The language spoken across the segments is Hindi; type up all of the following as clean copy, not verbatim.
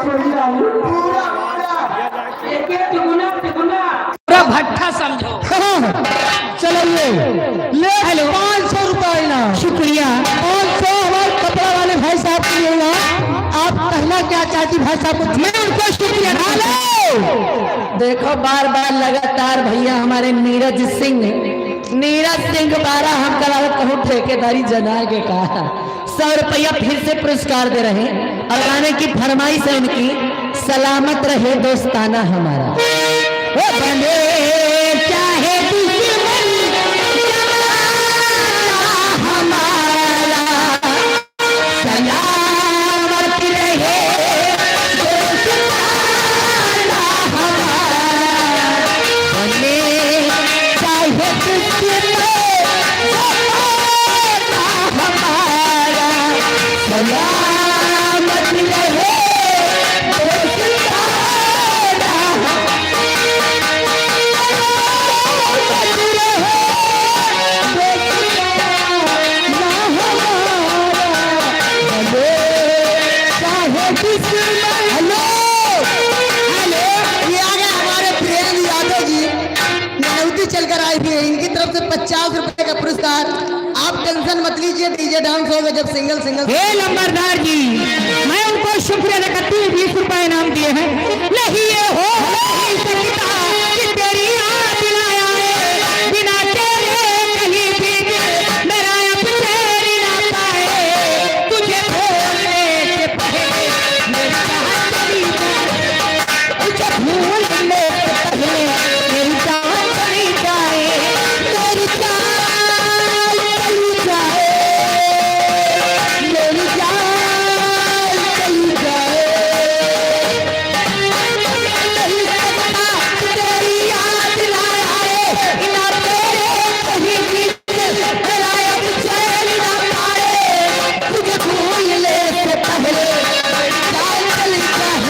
पूरा भट्ठा समझो। चलिए ले 500 रुपए ना। शुक्रिया। 500 हमारे कपड़ा वाले भाई साहब के लिए ना। आप कहना क्या चाहती भाई साहब को? मैं उनको शुक्रिया ना लो। देखो बार बार लगातार भैया हमारे नीरज सिंह 12 हम करा कहूँ ठेकेदारी जना के कहा 100 रुपया फिर से पुरस्कार दे रहे हैं और गाने की फरमाइश है उनकी सलामत रहे दोस्ताना हमारा। ओ बने चाहे दुश्मन हमारा सलामत रहे दोस्ताना हमारा। बने चाहे दुश्मन हमारा सलामत रहे चलकर आए थे। इनकी तरफ से 50 रुपए का पुरस्कार। आप टेंशन मत लीजिए, डीजे डांस होगा जब सिंगल हे नंबरदार जी, मैं उनको शुक्रिया अदा करती हूँ। 20 रुपए इनाम दिए हैं। नहीं ये हो नहीं सकता कि तेरी याद दिलाया है, बिना तेरे कहीं भी मेरा अब तेरी ना पाए। तुझे भूलने से पहले मेरी जान चली जाए, तुझे भूलने से पहले मेरी जान चली जाए, मेरी जान चली जाए, मेरी जान चली जाए। नहीं सकता तेरी याद लाया है, बिना तेरे कहीं भी मेरा अब चैन ना पाए। तुझे भूलने से पहले मेरी जान चली जाए,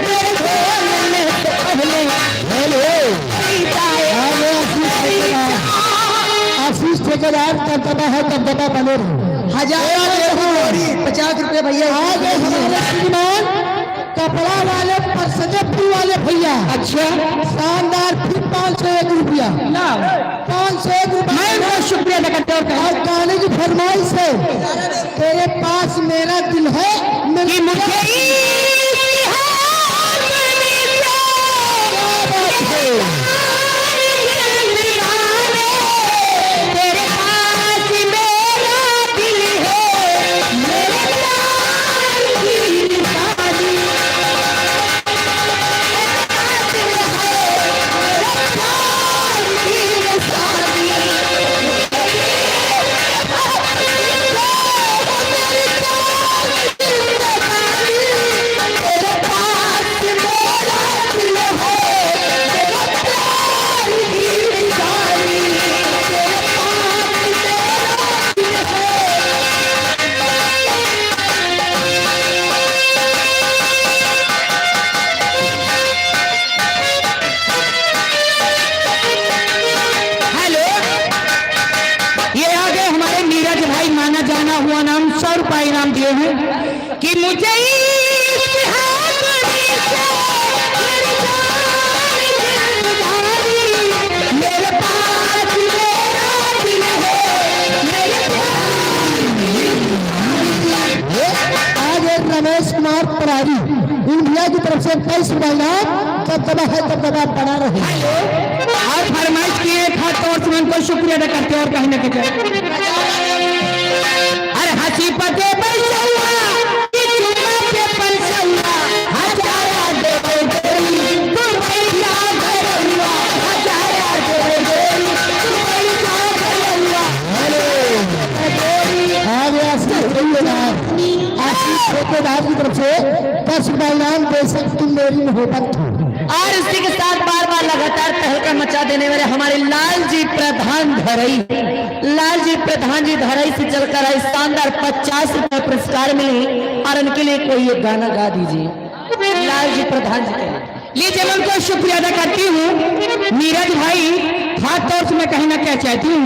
मेरे भूलने से पहले आशीष ठेकेदार दबदबा है, दबदबा बने रहो। 50 रुपए भैया आगे हमारे श्रीमान कपड़ा वाले पर सजपुर वाले भैया। अच्छा शानदार फिर 501 रुपया ना 501 रुपया। मैं बहुत शुक्रिया अदा करता हूँ। और गाने की फरमाइश है तेरे पास मेरा दिल है कि मुझे इनाम दिए हैं कि मुझे मेरे पास मेरा दिल है। आज एक रमेश कुमार परारी इंडिया की तरफ से 22 इनाम दबदबा है, दबदबा बना रहे। और फरमाइश किए खास तौर से उनको शुक्रिया अदा करते हैं। और कहने के अरे हंसी पते ठेकेदार की तरफ से 10 इनाम दे सकती मेरी मोहब्बत हो। और इसी के साथ बार बार लगातार तहलका मचा देने वाले हमारे लालजी प्रधान धरई, लालजी प्रधान जी धरई से चलकर आए शानदार 50 रुपए पुरस्कार मिले। और उनके लिए कोई एक गाना गा दीजिए लालजी प्रधान जी के लिए। लीजिए मैं उनको शुक्रिया अदा करती हूँ। नीरज भाई खास तौर से मैं कहना क्या चाहती हूँ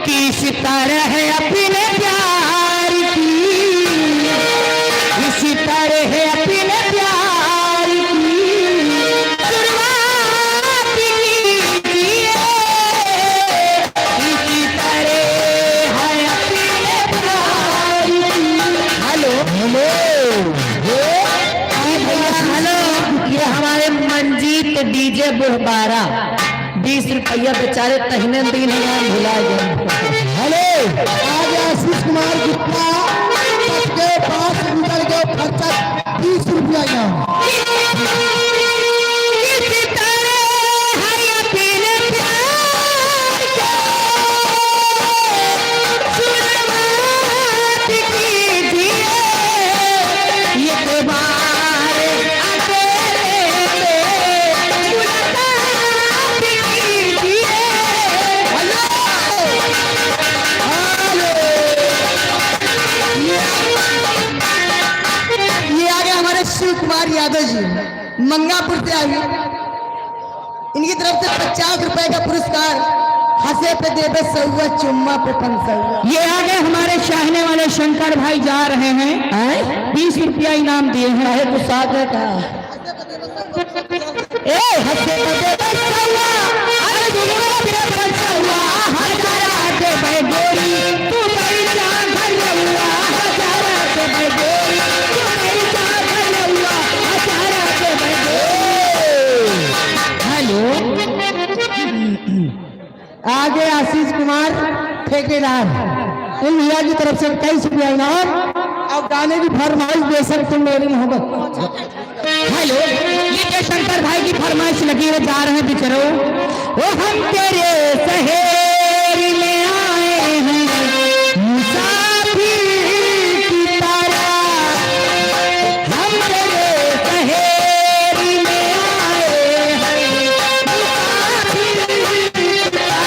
कि इस तरह है अपने प्यार की, इसी तरह है अपने प्यार के डीजे बुहबारा 20 रुपया बेचारे तहने दिन भुला गए। हेलो आज आशीष कुमार गुप्ता सबके पास गुजर गए खर्चा 20 रुपया यहाँ। शिव कुमार यादव जी मंगापुर से आई, इनकी तरफ से 50 रुपए का पुरस्कार, हंसे पे देवे सौवा चुम्मा पे 500। ये आगे हमारे चाहने वाले शंकर भाई जा रहे हैं, 20 रुपया इनाम दिए हैं। है तो साथ है का ए हंसे पे देवे सौवा, अरे दुनिया पे 500 हजारा के भाई गोरी तू मेरी जान भर लुआ, हजारा के भाई गोरी तू मेरी जान भर लुआ, हजारा के भाई गोरी। हेलो आगे आशीष कुमार ठेकेदार, इन भैया की तरफ से 21 रुपया इनाम और गाने की फरमाइश दे सकते मेरी मोहब्बत। हेलो ये जो शंकर भाई की फरमाइश लगी है, जा रहे हैं बिचरो, वो हम तेरे शहर में आए हैं मुसाफिर की तरह, हम तेरे शहर में आए हैं मुसाफिर की तरह।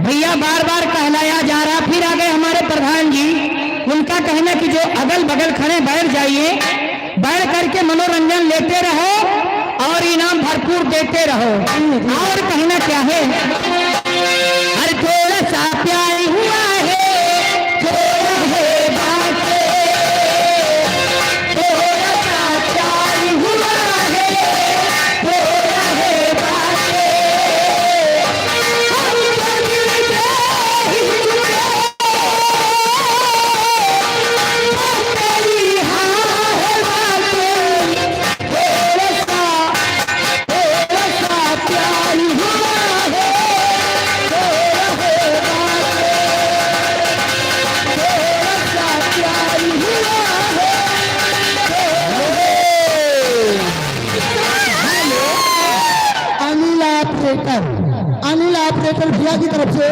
भैया बार बार कहलाया जा रहा, फिर आ गए हमारे प्रधान जी, उनका कहना कि जो अगल बगल खड़े बैठ जाइए, बैठ करके मनोरंजन लेते रहो और इनाम भरपूर देते रहो। और कहना क्या है, अरे थोड़ा सा प्यार हुआ है, थोड़ा है बातें, थोड़ा सा प्यार हुआ है, थोड़ा है बातें, अनिल ऑपरेटर भैया की तरफ से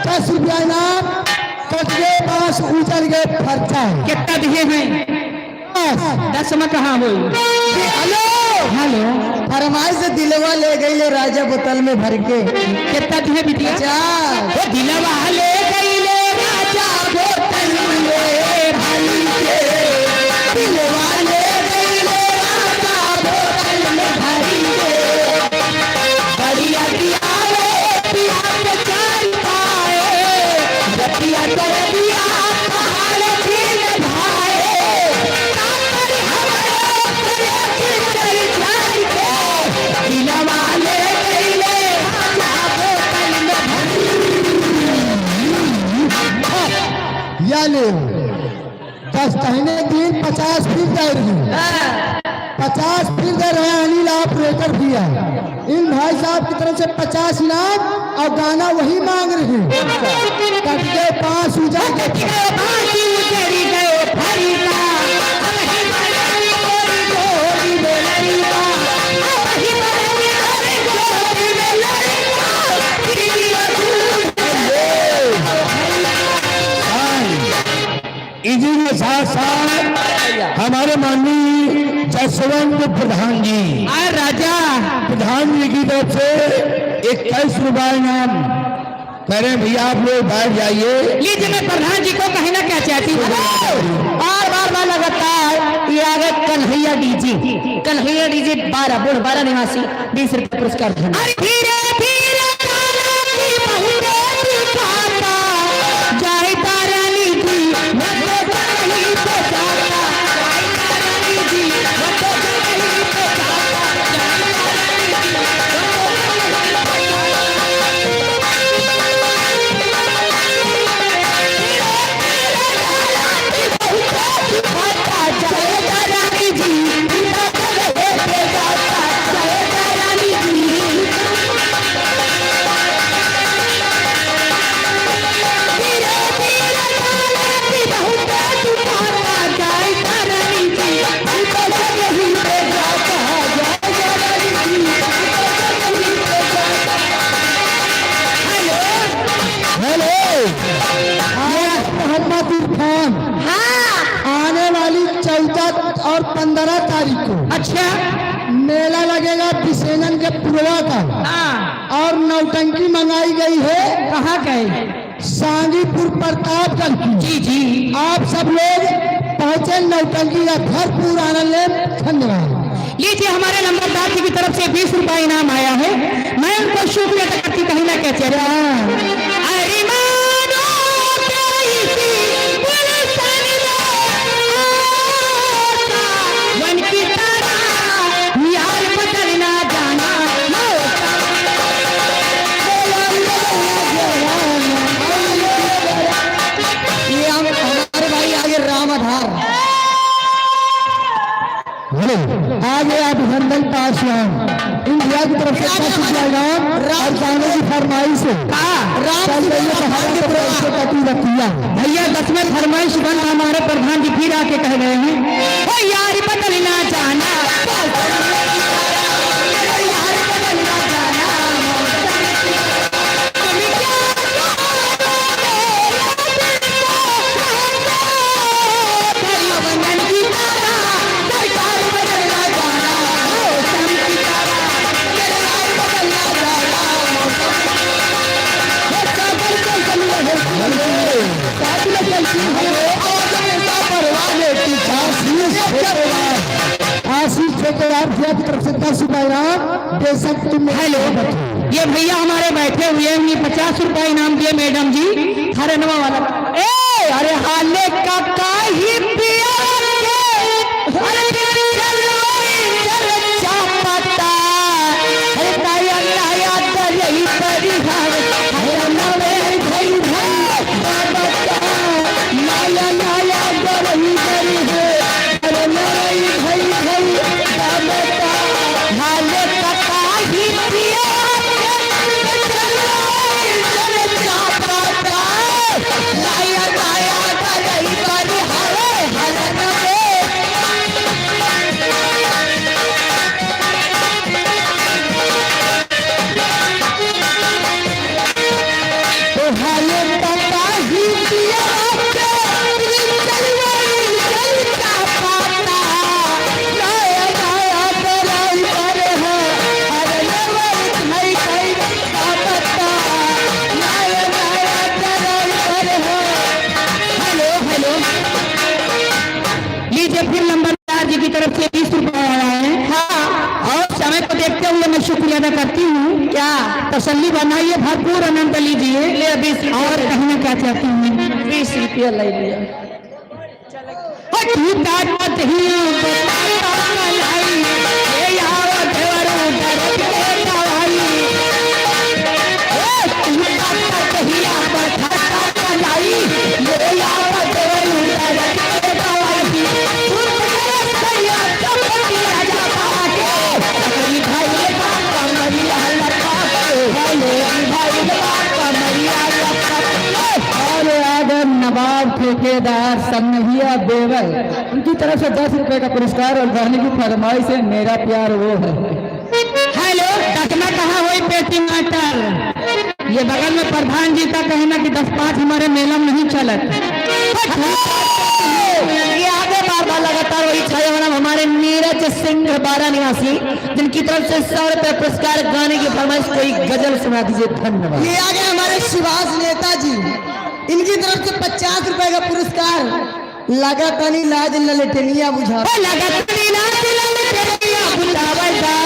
10 रुपया इनाम, कट गए 5 उछल गए खर्चा। कितना दिए हैं 10 में कहाँ बोल। हेलो हेलो फरमाइश से दिलवा ले गई ले राजा बोतल में भर के। कितना दिए बिटिया? दिलवा ले गई ले राजा बोतल में भर के, दिलवा ले गई ले राजा बोतल में भर के, बढ़िया दिया रे पिया के चाल पाए, रतिया कर दिया पहाड़ फिर भाए, कापर हमारे करे चल जाए के, दिलवा ले गई ले राजा बोतल में भर। या ले 10 कहने दिन 50 फिर दे रही, 50 फिर दे रहे हैं अनिल ऑपरेटर भैया। इन भाई साहब की तरफ से 50 इनाम और गाना वही मांग रहे हैं। कट गए 5 उजा के इसी के साथ साथ हमारे माननीय जसवंत प्रधान जी राजा प्रधान जी की तरफ से 21 रुपया इनाम कह रहे हैं। भैया आप लोग बैठ जाइए। लीजिए, मैं प्रधान जी को कहना क्या चाहती हूँ, बार बार लगातार ये आ गए कन्हैया डीजे। कन्हैया डीजे 12 निवासी 20 रुपये पुरस्कार। धीरे धीरे जाए तारानी जी आने वाली 14 और 15 तारीख को अच्छा मेला लगेगा विसेनन के पुरवा का। और नौटंकी मंगाई गई है। कहाँ गए? सांगीपुर प्रतापगंज की। जी जी आप सब लोग पहुंचे नौटंकी का भरपूर आनंद लें। धन्यवाद। लीजिए हमारे नंबरदार जी की तरफ से 20 रुपए इनाम आया है। मैं उनको शुक्रिया अदा करती कहीं ना कहते आगे अभिनंदन पासवान इंडिया की तरफ से और गाने की फरमाइश है भैया 10वें फरमाइश बंद हमारे प्रधान जी फिर आके कह रहे हैं ओ यार बदलना जाना आशीष ठेकेदार की तरफ से 10 रुपए इनाम दे सकते। हेलो ये भैया हमारे बैठे हुए हैं 50 रुपए इनाम दिए मैडम जी हरनवा वाला। ए अरे हाले का ही पिया तरफ से 20 रुपए आया है। हाँ और समय को देखते हुए मैं शुक्रिया अदा करती हूँ। क्या तसल्ली बनाइए भरपूर आनंद लीजिए। और कहना क्या चाहती हूँ 20 रुपया ले लिया नवाब ठेकेदार सन्नहिया देवल उनकी तरफ से 10 रुपए का पुरस्कार और गाने की फरमाइश है मेरा प्यार वो है। हेलो डकना कहाँ हुई पेटी माटर ये बगल में प्रधान जी का कहना कि 10-5 हमारे मेला में नहीं चलत। ये आगे बार लगातार वही छाया वाला हमारे नीरज सिंह 12 निवासी जिनकी तरफ से 100 रुपए पुरस्कार गाने की फरमाइश कोई गजल सुना दीजिए। धन्यवाद। ये आगे हमारे शिवाज नेताजी इनकी तरफ से 50 रुपए का पुरस्कार लगातानी लाज ललटनिया बुझा लगातानी लाज ललटनिया बुझावेगा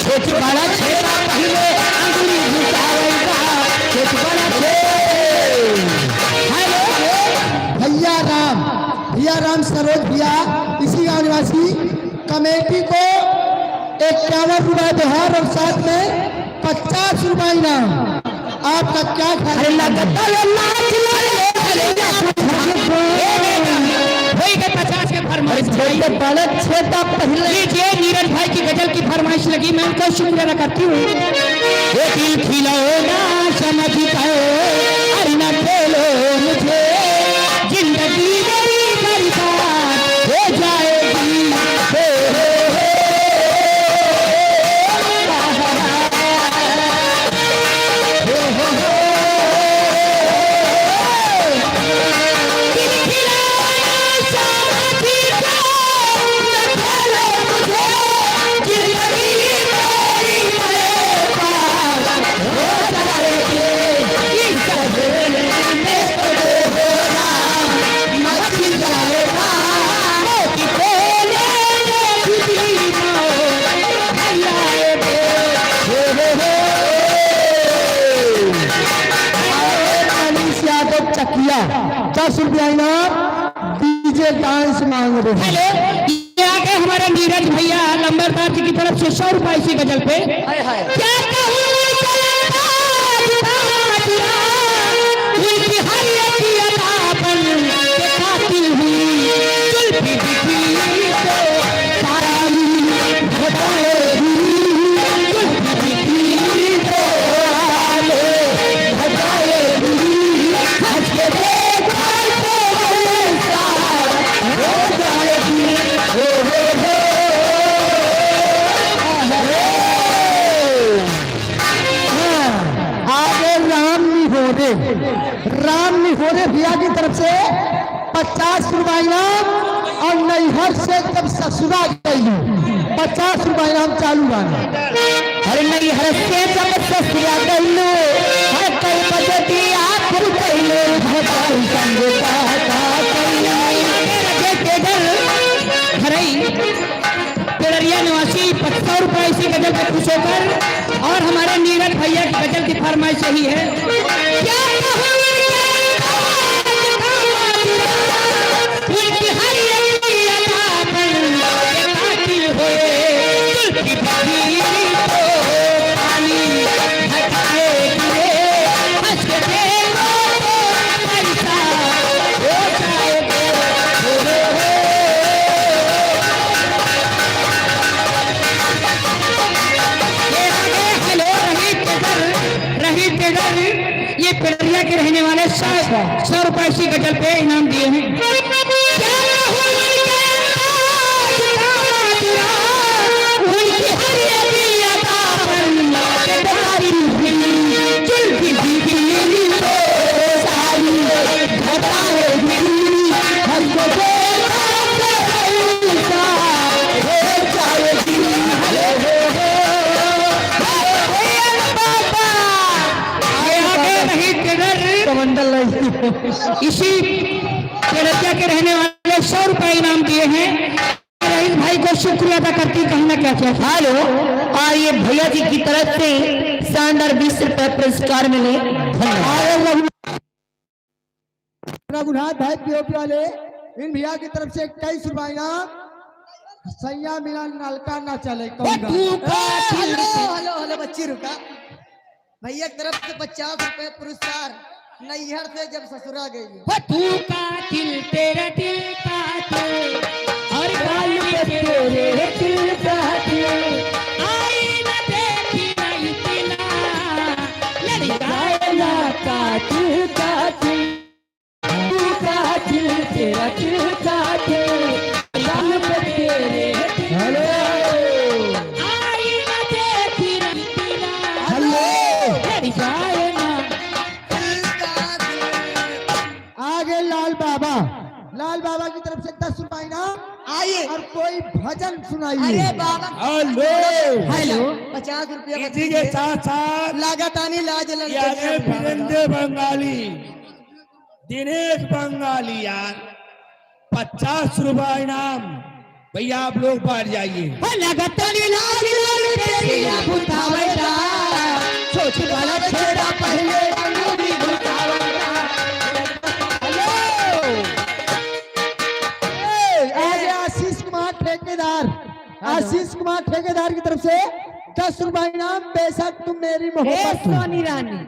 छोट बड़ा छेड़ा पहले अंगुली घुसावेगा छोट बड़ा भैया राम सरोज भैया इसी गांव निवासी कमेटी को 51 रुपए बिहार और साथ में 50 रुपए इनाम। आपका क्या ख्याल है? नीरज भाई की गजल की फरमाइश लगी, मैं उनका शुक्रिया अदा करती हूँ। खिलौना समझ पाओ अरे न खेलो मुझे जिंदगी मेरी बर्बाद हो जाएगी। चकिया 10 रुपया इनाम डीजे डांस मांग रहे हैं। हेलो, ये आगे हमारे नीरज भैया लंबरदार जी की तरफ से 100 रुपए इसी गजल पे। क्या कहूं उनकी हर एक अदापन के कातिल हुई जुल्फी दिखी तो सारा घटाएगी जुल्फी दिखी तो घटाएगी हंस के देखा तो हो जाएगी। आगे राम निहोरे भैया की तरफ से 50 रुपए इनाम और नैहर से जब ससुरा गई 50 रुपए इनाम चालू गाना। अरे नैहर से जब ससुरा गई हर कई बजे दिया फिर कहले भगवान संगता पेड़रिया निवासी 500 रुपए इसी गजल पे खुश होकर। और हमारे नीरज भैया की गजल की फरमाइश यही है। क्या उनकी हर एक अदापन के कातिल हुए जुल्फी दिखी तो पानी हटाएगी हंस के देखो तो पैसा हो जाएगा। ये पेड़रिया के रहने वाले 100 रुपए इसी गजल पे इनाम दिए हैं। इसी पेड़रिया के रहने वाले 100 रुपए इनाम दिए हैं। रईस भाई को शुक्रिया अदा करती कहना क्या चाहते। हेलो, और ये भैया जी की तरफ से शानदार 20 रुपए पुरस्कार मिले। रघुनाथ भाई पीओपी वाले इन भैया की तरफ से 21 रुपए इनाम। सैया बिना नलका ना चले। हेलो बच्ची रुका। भैया की तरफ से 50 रुपए पुरस्कार नैहर से जब ससुरा गई। तू कातिल तेरा दिल कातिल और गाल पे तेरे दिल कातिल आई न देखी नहीं तिला लड़काएला कातिल कातिल तू कातिल तेरा दिल कातिल गाल पे तेरे हेलो आई न देखी नहीं तिला हेलो लड़काएला। आगे लाल बाबा की तरफ से 10 रुपए इनाम। आइए और कोई भजन सुनाइए। अरे बाबा हेलो 50 रुपया इसी के साथ साथ लगातानी लाज यादें फिरेंद्र बंगाली, दिनेश बंगाली यार ₹50 इनाम। भैया आप लोग बाहर जाइए। लगतन लाल लाल तेरिया बुतावटा सोच वाला छेड़ा पहले अंगूरी बुतावटा। हेलो आज आशीष कुमार ठेकेदार, आशीष कुमार ठेकेदार की तरफ से ₹10 इनाम। बेशक तुम मेरी मोहब्बत हो। सोनी रानी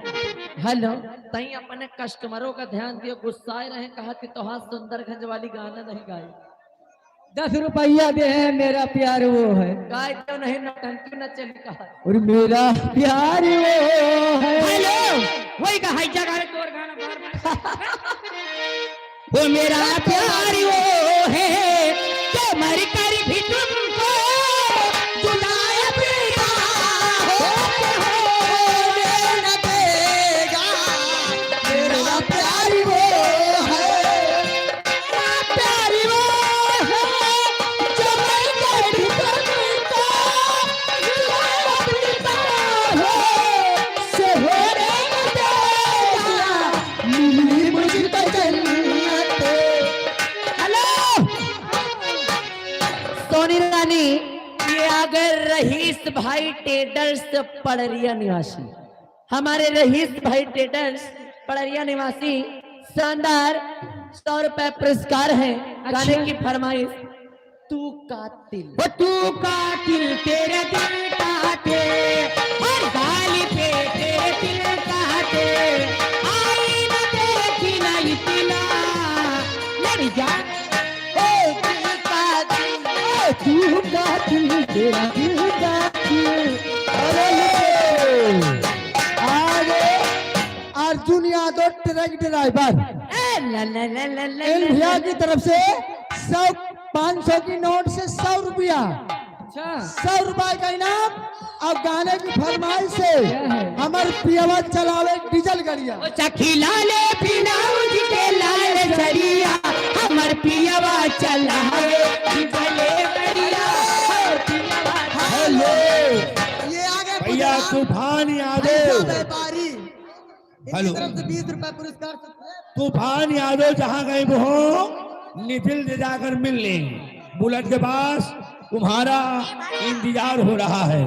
हेलो तई अपने कस्टमरों का ध्यान दियो, गुस्साए रहे कहा कि तोहार सुंदरगंज वाली गाना नहीं गाए। ₹10 दे है मेरा प्यार वो है गाय तो नहीं नटंकी न चली कहा। और मेरा प्यार वो है। हेलो वही का हाई जगह तोर गाना बार वो मेरा प्यार वो है जो मर कर भी तुमको जुदाई पिया हो न देगा। मेरा प्यार वो है, मेरा प्यार वो है जो मर कर भी तुमको जुदाई पिया हो से हो मिली मुझको जन्नत। हेलो सोनी रानी ये अगर रहीस भाई टेडर्स पड़रिया निवासी, हमारे रहीस भाई टेडर्स पड़रिया निवासी शानदार ₹100 पुरस्कार है। गाने की फरमाइश तू कातिल। वो तू कातिल तेरे दिल काटे हर गाली पे तेरे दिल काटे आई न देखी न इतना मेरी जान। ओ दिल कातिल ओ तू कातिल तेरा दिल कातिल। आगे अर्जुन यादव ट्रक ड्राइवर इन भैया की तरफ से 500 की नोट से ₹100 ₹100 का इनाम। और गाने की फरमाइश से हमारे पियावा चलावे डीजल गड़िया। सखी लाले पिनाउज के लाल सरिया हमर पियावा चलावे डीजले गड़िया। हेलो ये आगे भैया तूफान यादव। व्यापारी हेलो तरफ से ₹20 पुरस्कार। तूफान यादव जहाँ गए वो हो निखिल से जाकर मिल लें। बुलेट के पास तुम्हारा इंतजार हो रहा है।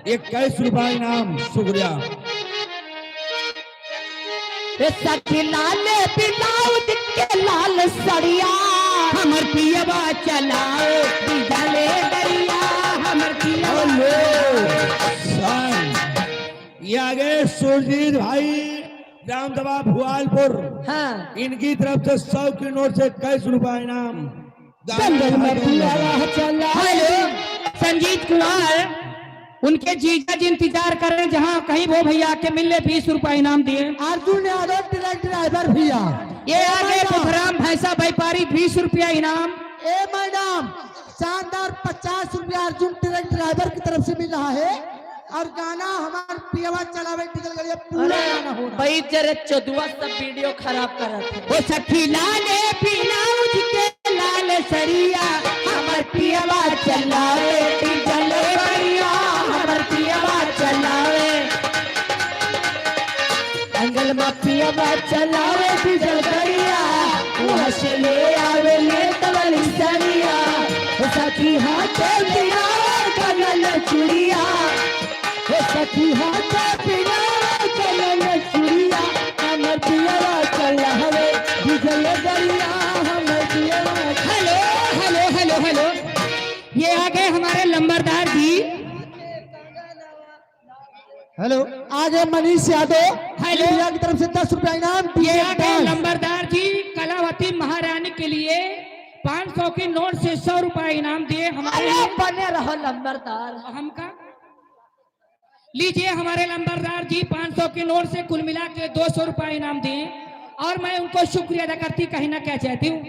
₹21 इनाम। शुक्रिया। सखी लाले पिनाउज के लाल सरिया हमर पियावा चलावे डीजले गड़िया हमर पियावा। ये आगे सुरजीत भाई रामदबा भुआलपुर, हाँ इनकी तरफ से 100 की नोट से ₹21 इनाम। जंगल में पियावा चला। हेलो संजीत कुमार उनके जीजा जी इंतजार कर रहे हैं, जहाँ कहीं वो भैया के मिलने ₹20 इनाम दिए। अर्जुन यादव ट्रक ड्राइवर भैया ये आगे बुधराम भैंसा व्यापारी ₹20 इनाम। ए मैडम शानदार ₹50 अर्जुन ट्रक ड्राइवर की तरफ से मिल रहा है। और गाना हमारे पियावा चलावे डीजल गड़िया पूरा गाना हो रहा है। भाई तेरे चौदवा सब वीडियो खराब कर रहा था। वो सखी लाले पिनाउज के लाल सरिया हमर पियावा चलावे डीजल गड़िया हमर पियावा चलावे। जंगल में पियावा चलावे डीजल गड़िया वहाँ से ले आवे ले तवली सरिया। वो सखी हाथ बिना कनल चुड़िया वो सखी हाथ बिना कनल चुड़िया हमर पियावा चलावे डीजल गड़िया हमर पियावा। हेलो हेलो हेलो हेलो ये आ गए हमारे लंबरदार जी। हेलो आगे मनीष यादव हेलो भैया की तरफ से ₹10 इनाम। ये आ गए लंबरदार जी कलावती महारानी के लिए 500 की नोट से ₹100 इनाम दिए हमारे लिए। बने रहो लंबरदार। हमका लीजिए हमारे लंबरदार जी 500 की नोट से कुल मिला के ₹200 इनाम दिए और मैं उनको शुक्रिया अदा करती कहीं ना क्या चाहती हूँ।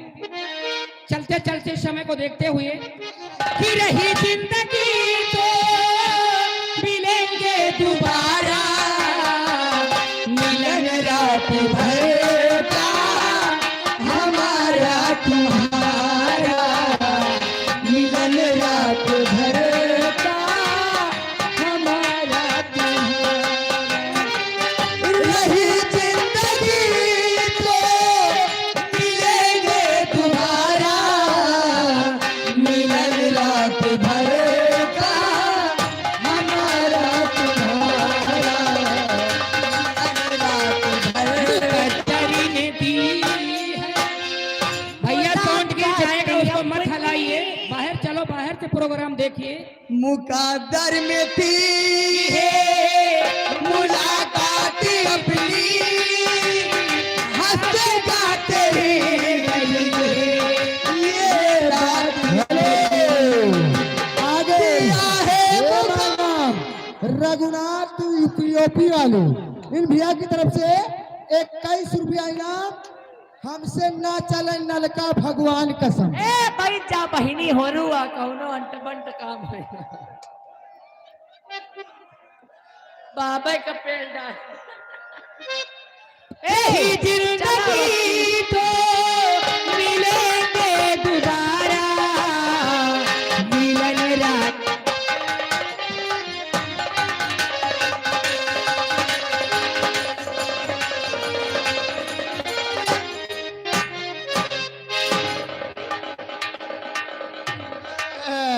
चलते चलते समय को देखते हुए कि रही जिंदगी तो मिलेंगे दोबारा मिलन रात भर का हमारा तुम्हारा मिलन रात भर का हमारा तुम्हारा। रही जिंदगी तो मिलेंगे दोबारा देखिए। मुकद्दर में थी मुलाकात अपनी, हंसते गाते ये रात आगे रघुनाथ यूपी वाले इन भैया की तरफ से 21 रुपया इनाम। हमसे ना चले नलका भगवान कसम। ए भाई जा बहिनी हो रुआ कौनो अंट बंट काम है। बाबा का पेड़ डाल। ए जिंदगी तो मिलेंगे दोबारा, मिलन रात।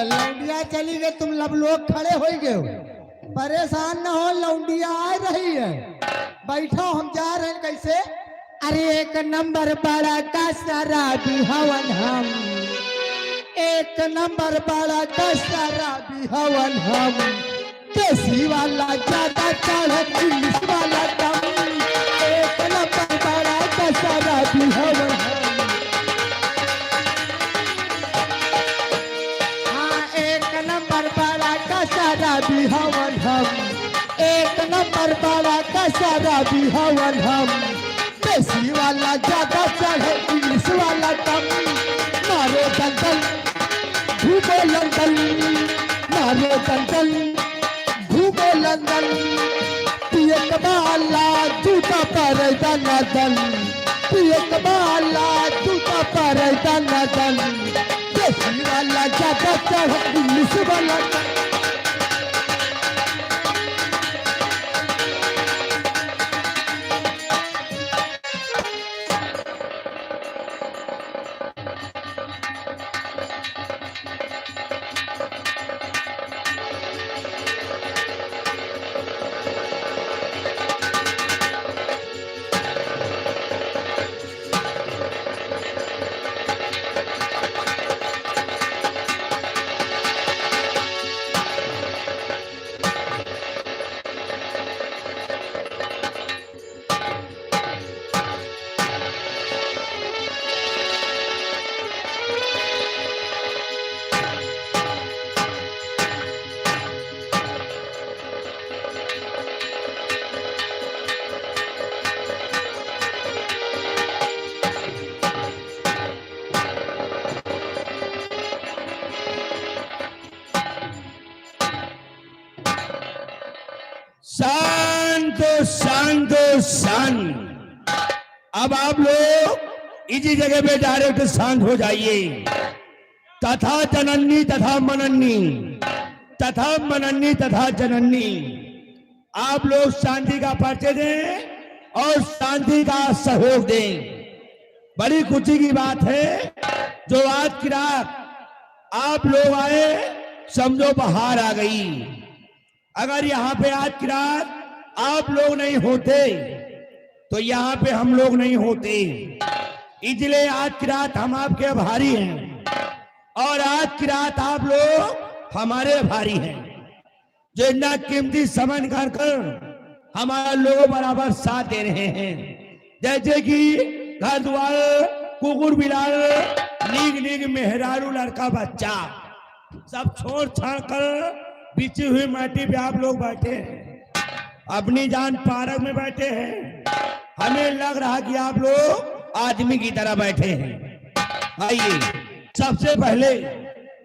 लौंडिया चली गई, तुम सब लोग खड़े हो गए हो। परेशान न हो, लौंडिया आ रही है। बैठो, हम जा रहे हैं। कैसे? अरे एक नंबर बड़ा का शराबी हवन हम, एक नंबर बड़ा का शराबी हवन हम। देसी वाला ज्यादा चढ़त, इंग्लिश वाला कम। एक नंबर बड़ा का शराबी हवन हम। शराबी हवन हम, एक नंबर वाला का शराबी हवन हम। देसी वाला ज्यादा चढ़े, इंग्लिश वाला कम। मारो दंदल भूगो लंदन, मारो दंदल भूगो लंदन। पिए कबाला जूता पर दन, पिए कबाला जूता पर दन। देसी वाला ज्यादा चढ़े, इंग्लिश वाला कम। शांत। अब आप लोग इसी जगह पे डायरेक्ट शांत हो जाइए। तथा जननी तथा मनन्नी, तथा मनन्नी तथा जननी। आप लोग शांति का परिचय दें और शांति का सहयोग दें। बड़ी खुशी की बात है जो आज की रात आप लोग आए, समझो बाहर आ गई। अगर यहाँ पे आज की रात आप लोग नहीं होते तो यहाँ पे हम लोग नहीं होते। इसलिए आज की रात हम आपके आभारी हैं और आज की रात आप लोग हमारे आभारी हैं जो इतना कीमती समय निकाल कर हमारा लोगों बराबर साथ दे रहे हैं। जैसे कि घर द्वार, कुकुर बिलाल, नीक नीक मेहरारू, लड़का बच्चा सब छोड़ छाड़ कर बिछी हुई माटी पे आप लोग बैठे हैं। अपनी जान पार्क में बैठे हैं। हमें लग रहा कि आप लोग आदमी की तरह बैठे हैं। आइए, सबसे पहले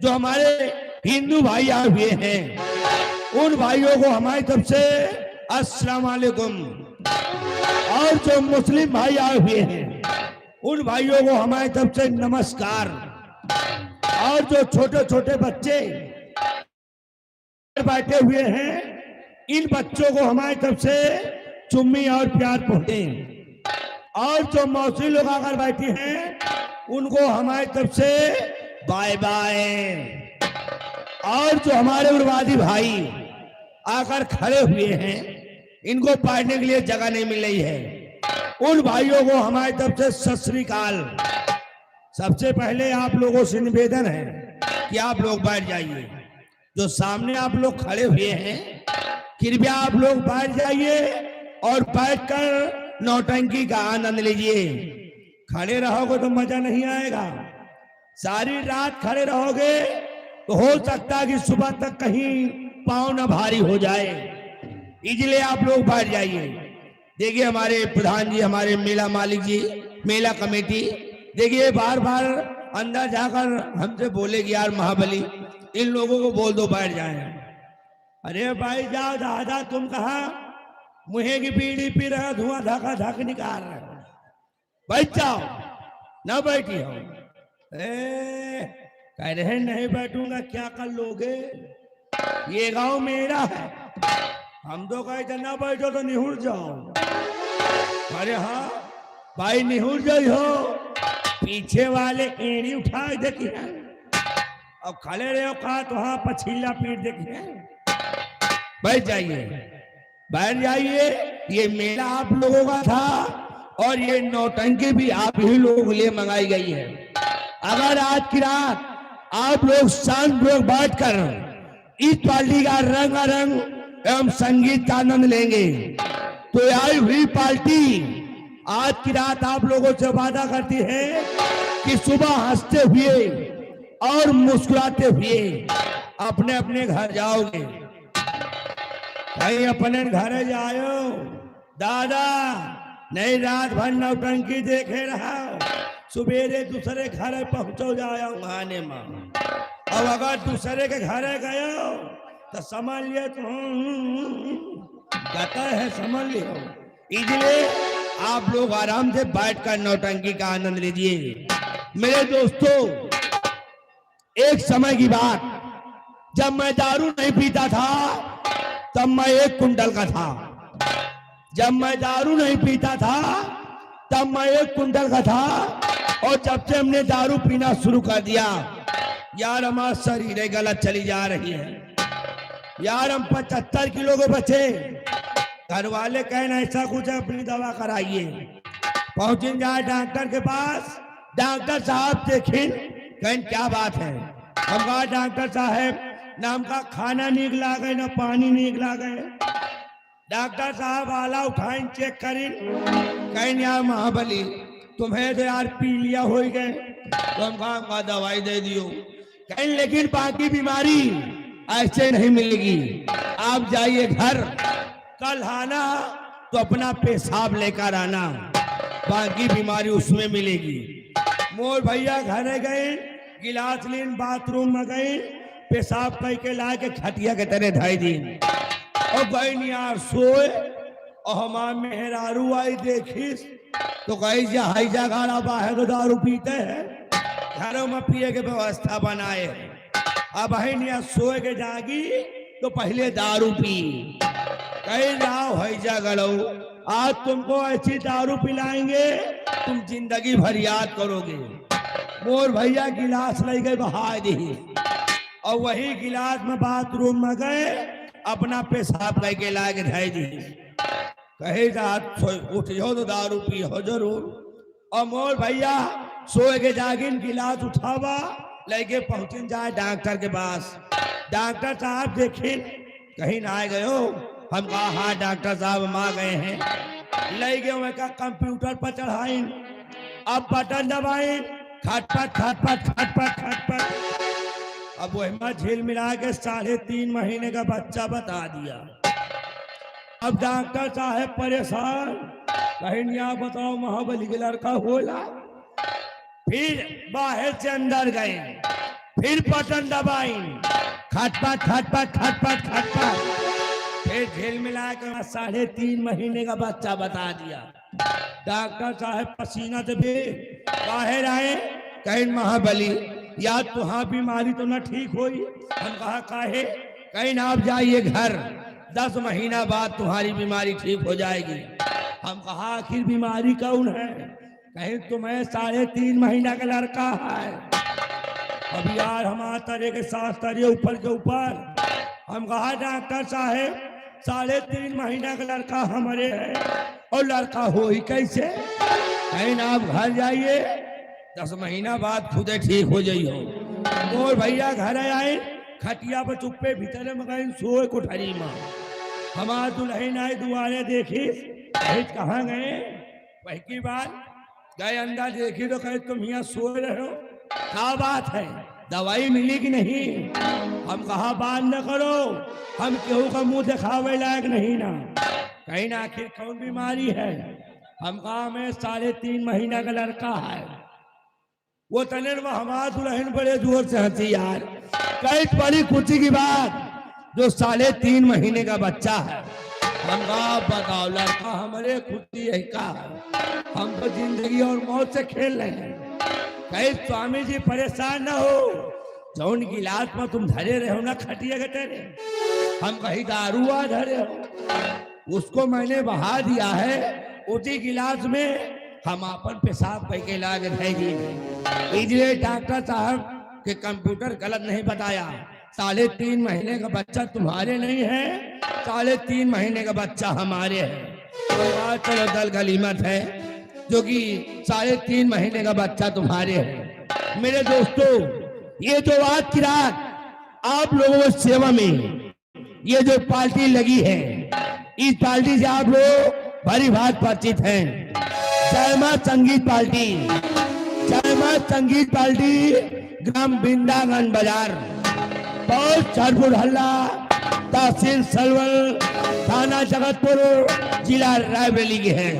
जो हमारे हिंदू भाई आए हुए हैं उन भाइयों को हमारी तरफ से अस्सलाम वालेकुम, और जो मुस्लिम भाई आए हुए हैं उन भाइयों को हमारी तरफ से नमस्कार, और जो छोटे छोटे बच्चे बैठे हुए हैं इन बच्चों को हमारी तरफ से चुम्मी और प्यार पहुंचे, और जो मौसी लोग आकर बैठी हैं उनको हमारी तरफ से बाय बाय, और जो हमारे उग्रवादी भाई आकर खड़े हुए हैं इनको पढ़ने के लिए जगह नहीं मिल रही है उन भाइयों को हमारी तरफ से सत श्री अकाल। सबसे पहले आप लोगों से निवेदन है कि आप लोग बैठ जाइए जो सामने आप लोग खड़े हुए हैं, कृपया आप लोग बैठ जाइए और बैठकर नौटंकी का आनंद लीजिए। खड़े रहोगे तो मजा नहीं आएगा। सारी रात खड़े रहोगे तो हो सकता है कि सुबह तक कहीं पाँव न भारी हो जाए, इसलिए आप लोग बैठ जाइए। देखिए हमारे प्रधान जी, हमारे मेला मालिक जी, मेला कमेटी, देखिए बार बार अंदर जाकर हमसे बोले कि यार महाबली इन लोगों को बोल दो बैठ जाए। अरे भाई जाओ दादा, तुम कहा मुहे की बीड़ी पी रहे, धुआं धका धक निकाल रहे हो, बैठ जाओ। ना बैठी हो, कह रहे नहीं बैठूंगा, क्या कर लोगे, ये गांव मेरा है। हम तो कहते ना बैठो तो निहुर जाओ। अरे हाँ भाई निहुर जाई हो, पीछे वाले एड़ी उठा देखिए, अब खड़े रहे हो कहा तो हाँ पछीला पीट देखिए। बैठ जाइए, बैठ जाइए। ये मेला आप लोगों का था और ये नौटंकी भी आप ही लोगों के लिए मंगाई गई है। अगर आज की रात आप लोग शांतिपूर्वक बैठकर इस पार्टी का रंगारंग एवं संगीत का आनंद लेंगे तो आई हुई पार्टी आज की रात आप लोगों से वादा करती है कि सुबह हंसते हुए और मुस्कुराते हुए अपने अपने घर जाओगे। कहीं अपने घर जाओ दादा, नहीं रात भर नौटंकी देखे रहा, सुबेरे दूसरे घर पहुंचो जाओ आने में। अब अगर दूसरे के घर गए तो समझ लियो गता है, समझ लियो। इसलिए आप लोग आराम से बैठकर नौटंकी का आनंद लीजिए। मेरे दोस्तों, एक समय की बात, जब मैं दारू नहीं पीता था तब मैं 1 कुंटल का था। जब मैं दारू नहीं पीता था तब मैं 1 कुंटल का था। और जब से हमने दारू पीना शुरू कर दिया यार, हमारा शरीर गलत चली जा रही है यार। हम 75 किलो के बचे। घर वाले कहना ऐसा कुछ है, अपनी दवा कराइए। पहुंचे जाए डॉक्टर के पास, डॉक्टर साहब देखें, कहें क्या बात है। हम कहा डॉक्टर साहब ना हमका खाना नहीं लागे ना पानी नहीं लागे। डॉक्टर साहब आला उठाइन चेक करें, कहें यार महाबली तुम्हें तो यार पी लिया हो गए, तो हम कहा दवाई दे दियो। कहें लेकिन बाकी बीमारी ऐसे नहीं मिलेगी, आप जाइए घर, कल आना तो अपना पेशाब लेकर आना, बाकी बीमारी उसमें मिलेगी। मोर भैया घर गए, गिलास लीन बाथरूम में गए, पेशाब कह के ला के खटिया के तरह धाई दी और गई यार सोए। और हमार मेहरारू आई देखिस तो कही जा हाईजा गाड़ा बाहर तो दारू पीते हैं, घरों में पिए के व्यवस्था बनाए। अब है सोए के जागी तो पहले दारू पी, कहीं जाओ हैजा गड़ो, आज तुमको ऐसी दारू पिलाएंगे तुम जिंदगी भर याद करोगे। मोर भैया गिलास ले गए बहा दी और वही गिलास में बाथरूम में गए, अपना पेशाब कह के ला के धाई दी। कहे उठ जाओ तो दारू पी हो जरूर। और मोर भैया सोए के जागिन गिलास उठावा लेके पहुंचे जाए डॉक्टर के पास। डॉक्टर साहब देखे कहीं ना आए गए हो। हम कहा हाँ डॉक्टर साहब हम आ गए हैं। ले गए मैं कहा कंप्यूटर पर चढ़ाए, अब बटन दबाए, खटपट खटपट खटपट खटपट। अब वही झील मिला के 3.5 महीने का बच्चा बता दिया। अब डॉक्टर साहब परेशान, कहीं यहाँ बताओ महाबली के लड़का होला। फिर बाहर से अंदर गए, फिर बटन दबाई, खटपट खटपट खटपट खटपट, फिर झील मिला कर 3.5 महीने का बच्चा बता दिया। डॉक्टर साहब पसीना से भी बाहर आए, कहीं महाबली या तुहां बीमारी तो न ठीक हुई। हम कहा काहे, कहीं ना आप जाइए घर, 10 महीना बाद तुम्हारी बीमारी ठीक हो जाएगी। हम कहा आखिर बीमारी कौन है, कहीं तुम्हें 3.5 महीना का लड़का है। अब यार हमारा तरह के 7 तरह ऊपर के ऊपर। हम कहा डॉक्टर साहब 3.5 महीना का लड़का हमारे है और लड़का हो ही कैसे। कहीं ना आप घर जाइए, 10 महीना बाद खुद ठीक हो जाइए। और भैया घर आए, खटिया पर चुप्पे भीतर में गए सोए कोठरी में। हमार दुल्हन आए दुआरे देखी, कहाँ गए? वही की बात गए अंदर देखी तो कहे तुम यहाँ सोए रहे हो, क्या बात है, दवाई मिली कि नहीं? हम कहा बात न करो, हम केहू का मुंह दिखावे लायक नहीं ना, कहीं ना आखिर कौन बीमारी है? हम कहा मैं 3.5 महीना का लड़का है। वो तने में हमारा दुल्हन बड़े जोर से हंसी यार, कई बड़ी खुशी की बात, जो 3.5 महीने का बच्चा है। हम कहा बताओ लड़का हमारे खुशी है का, हम तो जिंदगी और मौत से खेल रहे हैं। कहीं स्वामी जी परेशान न हो, जौन गिलास में तुम धरे रहे हो ना खटिया के तेरे, हम कहीं दारुआ धरे हो, उसको मैंने बहा दिया है, उसी गिलास में हम अपन पेशाब कह के लागे देगी। इसलिए डॉक्टर साहब के कंप्यूटर गलत नहीं बताया, 3.5 महीने का बच्चा तुम्हारे नहीं है, 3.5 महीने का बच्चा हमारे है। तो चलो दल गलीमत है जो कि 3.5 महीने का बच्चा तुम्हारे है। मेरे दोस्तों, ये जो आज की रात आप लोगों की सेवा में ये जो पार्टी लगी है, इस पार्टी से आप लोग भली भांति परिचित हैं। जय मां संगीत पार्टी, जय मां संगीत पार्टी ग्राम बिंदागंज बाजार, बहुत सरपुर हल्ला, तहसील सलवल, थाना जगतपुर, जिला रायबरेली के हैं।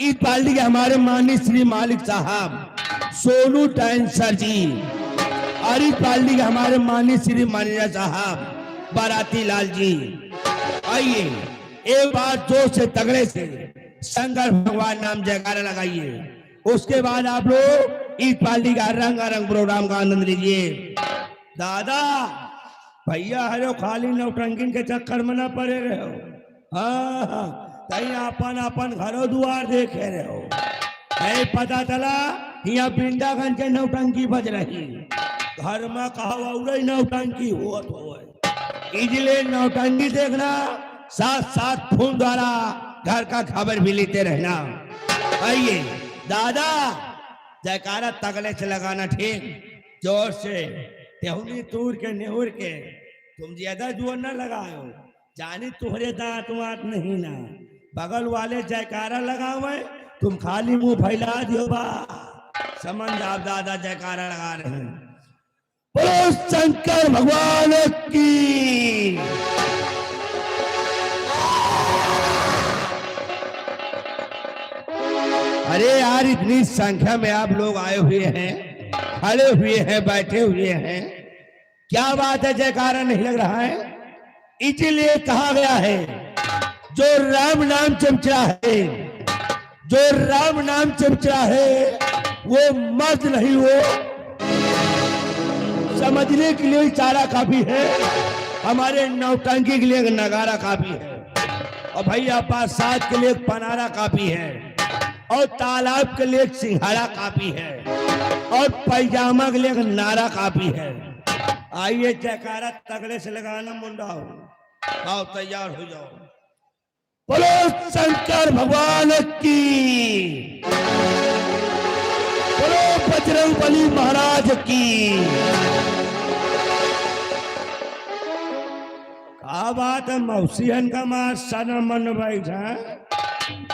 इस पार्टी के हमारे माननीय श्री मालिक साहब सोनू डांसर जी, और इस पार्टी के हमारे माननीय श्री मैनेजर साहब बाराती लाल जी। आइए एक बार जोर से तगड़े से शंकर भगवान नाम जयकारा लगाइए, उसके बाद आप लोग इस पार्टी का रंगारंग प्रोग्राम का आनंद लीजिए। दादा भैया हरो खाली नौटंकी के चक्कर में ना पड़े रहे हो, हाँ कहीं अपन अपन घरों द्वार देखे रहे हो। नहीं पता चला यहाँ बिंदागंज के नौटंकी बज रही, घर में कहा नौटंकी हो, इसलिए नौटंकी देखना, साथ साथ फोन द्वारा घर का खबर भी लेते रहना। आइए दादा जयकारा तगड़े से लगाना, ठीक जोर से, तेहुनी तूर के नेहुर के, तुम ज्यादा जोर न लगाओ, जानी तुम्हारे दांत वात नहीं ना, बगल वाले जयकारा लगावे, तुम खाली मुंह फैला दियो बा, समझ आप दादा जयकारा लगा रहे हैं। बोलो शंकर भगवान की। अरे यार इतनी संख्या में आप लोग आए हुए हैं, खड़े हुए हैं, बैठे हुए हैं, क्या बात है जयकारा नहीं लग रहा है? इसलिए कहा गया है जो राम नाम चमचा है, जो राम नाम चमचा है वो मर्द नहीं, वो समझने के लिए इशारा काफी है, हमारे नौटंकी के लिए नगारा काफी है, और भैया पासाद के लिए पनारा काफी है, और तालाब के लिए सिंघाड़ा काफी है, और पैजामा के लिए नारा काफी है। आइए जयकारा तगड़े से लगाना मुंडा हो, आओ तैयार हो जाओ। बोलो शंकर भगवान की, बोलो बजरंग बली महाराज की। क्या बात है मौसियन का मां सन मन बैठा,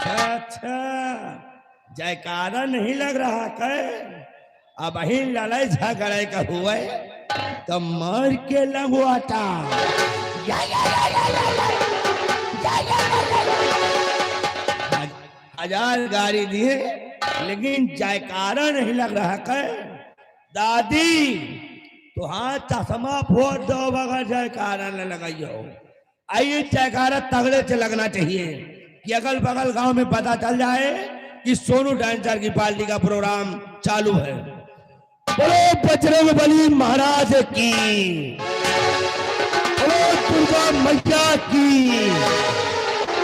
अच्छा जयकारा नहीं लग रहा है, अब ही लड़ाई झगड़े का हुआ तो मर के लगवाता। हजार गाड़ी दिए लेकिन जयकारा नहीं लग रहा है। दादी तो हाँ चश्मा फोड़ दो बगैर जयकारा न लगाइयो। आइए जयकारा तगड़े से लगना चाहिए कि अगल बगल गांव में पता चल जाए कि सोनू डांसर की पार्टी का प्रोग्राम चालू है। बोलो बजरंग बली महाराज की, बोलो दुर्गा मैया की,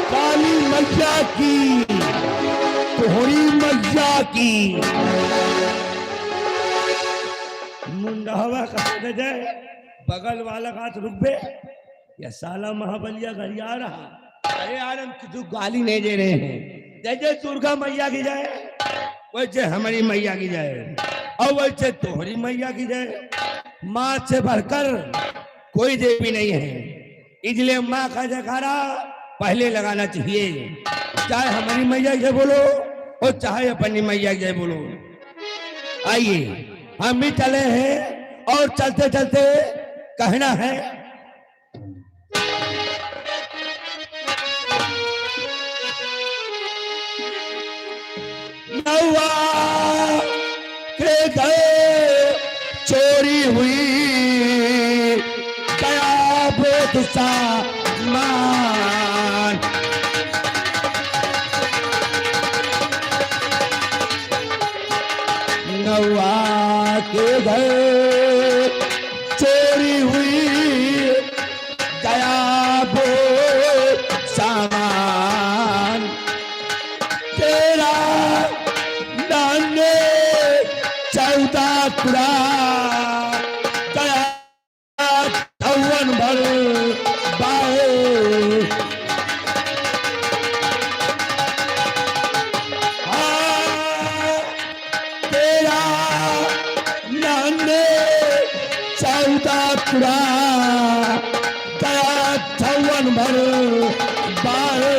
काली मैया की, तोहरी मैया की। मुंडावा का जाए बगल वाला हाथ रुक बे, या साला महाबलिया गरिया रहा। अरे यार हम किसी गाली नहीं दे रहे हैं, जैसे दुर्गा मैया की जाए वैसे हमारी मैया की जाए, और वैसे तोहरी मैया की जाए। माँ से बढ़कर कोई देवी नहीं है, इसलिए माँ का जयकारा पहले लगाना चाहिए, चाहे हमारी मैया जय बोलो और चाहे अपनी मैया जय बोलो। आइए हम भी चले हैं और चलते चलते कहना है, नौआ के गए चोरी हुई गया बोध सामान, नौआ के गए चोरी हुई गया बोध सामान, तेरा दाने 14 टुकड़ा गया 58 भर बाए, तेरा दाने 14 टुकड़ा गया 58 भर बाए,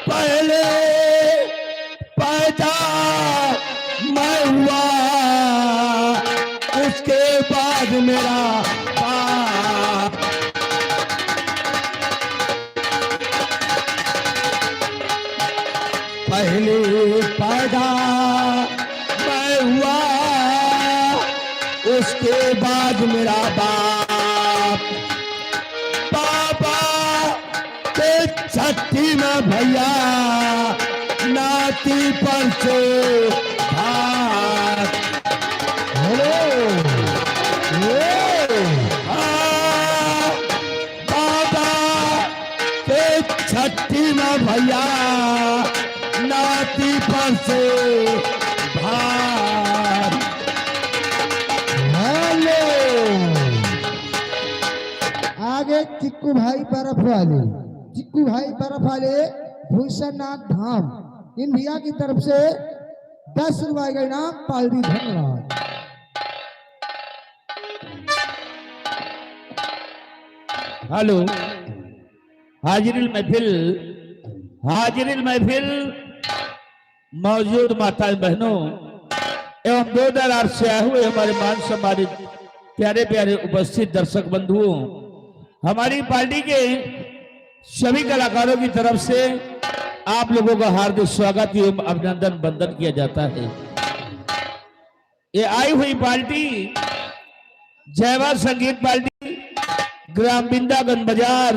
पहले पैदा मैं हुआ उसके बाद मेरा बाप, पहले पैदा मैं हुआ उसके बाद मेरा बाप, पापा के छठी में भैया नाती पर से भात, पापा के छठी में भैया नाती पर से भात, हेलो आगे चिक्कू भाई बर्फ वाले, चिक्कू भाई बर्फ वाले भूषणनाथ धाम, इन भैया की तरफ से 10 रुपए का इनाम पाल्टी। धन्यवाद। हेलो हाजिरिल महफिल मौजूद माता बहनों एवं दो दरार से आए हुए हमारे मान सम्मानित प्यारे प्यारे उपस्थित दर्शक बंधुओं, हमारी पार्टी के सभी कलाकारों की तरफ से आप लोगों का हार्दिक स्वागत एवं अभिनंदन वंदन किया जाता है। ये आई हुई पार्टी जयवा संगीत पार्टी, ग्राम बिंदागन बाजार,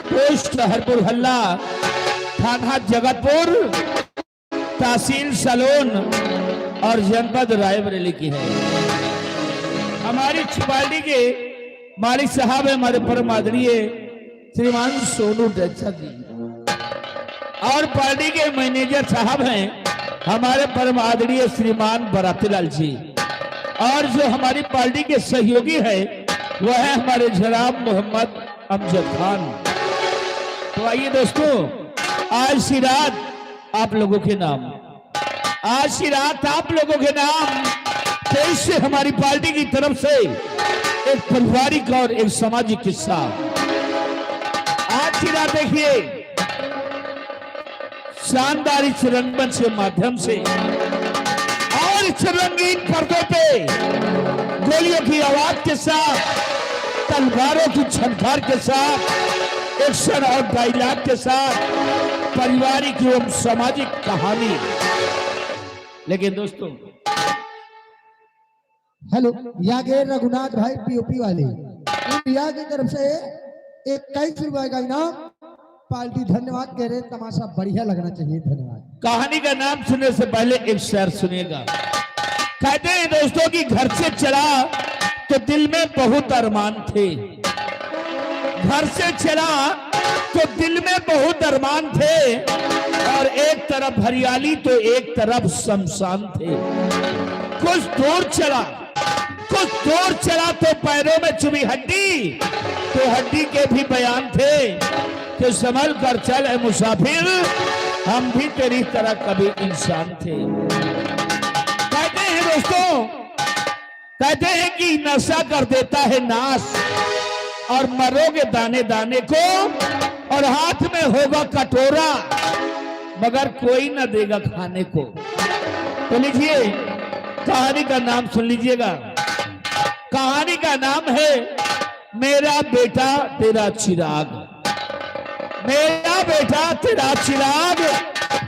पोस्ट हरपुर हल्ला, थाना जगतपुर, तहसील सलोन और जनपद रायबरेली की है। हमारी पार्टी के मालिक साहब है हमारे परम आदरणीय श्रीमान सोनू डेक्सा जी, और पार्टी के मैनेजर साहब हैं हमारे परम आदरणीय श्रीमान बरातीलाल जी, और जो हमारी पार्टी के सहयोगी है वह है हमारे जनाब मोहम्मद अमजद खान। तो आइए दोस्तों, आज की रात आप लोगों के नाम, आज की रात आप लोगों के नाम देश से हमारी पार्टी की तरफ से एक पारिवारिक और एक सामाजिक किस्सा। आज की रात देखिए, शानदार इस रंगमंच के माध्यम से और इस रंगीन पर्दों पे गोलियों की आवाज के साथ, तलवारों की छनकार के साथ, एक्शन और डायलॉग के साथ पारिवारिक एवं सामाजिक कहानी। लेकिन दोस्तों, हेलो यागे रघुनाथ भाई पीओपी वाले, इंडिया की तरफ से 21 रुपए का इनाम पार्टी। धन्यवाद कह रहे, तमाशा बढ़िया लगना चाहिए। धन्यवाद। कहानी का नाम सुनने से पहले एक शेर सुनिएगा। कहते हैं दोस्तों कि घर से चला तो दिल में बहुत अरमान थे, घर से चला तो दिल में बहुत अरमान थे, और एक तरफ हरियाली तो एक तरफ शमशान थे। कुछ दूर चला तो पैरों में चुभी हड्डी, तो हड्डी के भी बयान थे कि संभल कर चल ए मुसाफिर, हम भी तेरी तरह कभी इंसान थे। दोस्तों, कहते हैं कि नशा कर देता है नाश, और मरोगे दाने दाने को, और हाथ में होगा कटोरा मगर कोई ना देगा खाने को। तो लीजिए कहानी का नाम सुन लीजिएगा। कहानी का नाम है मेरा बेटा तेरा चिराग। मेरा बेटा तेरा चिराग,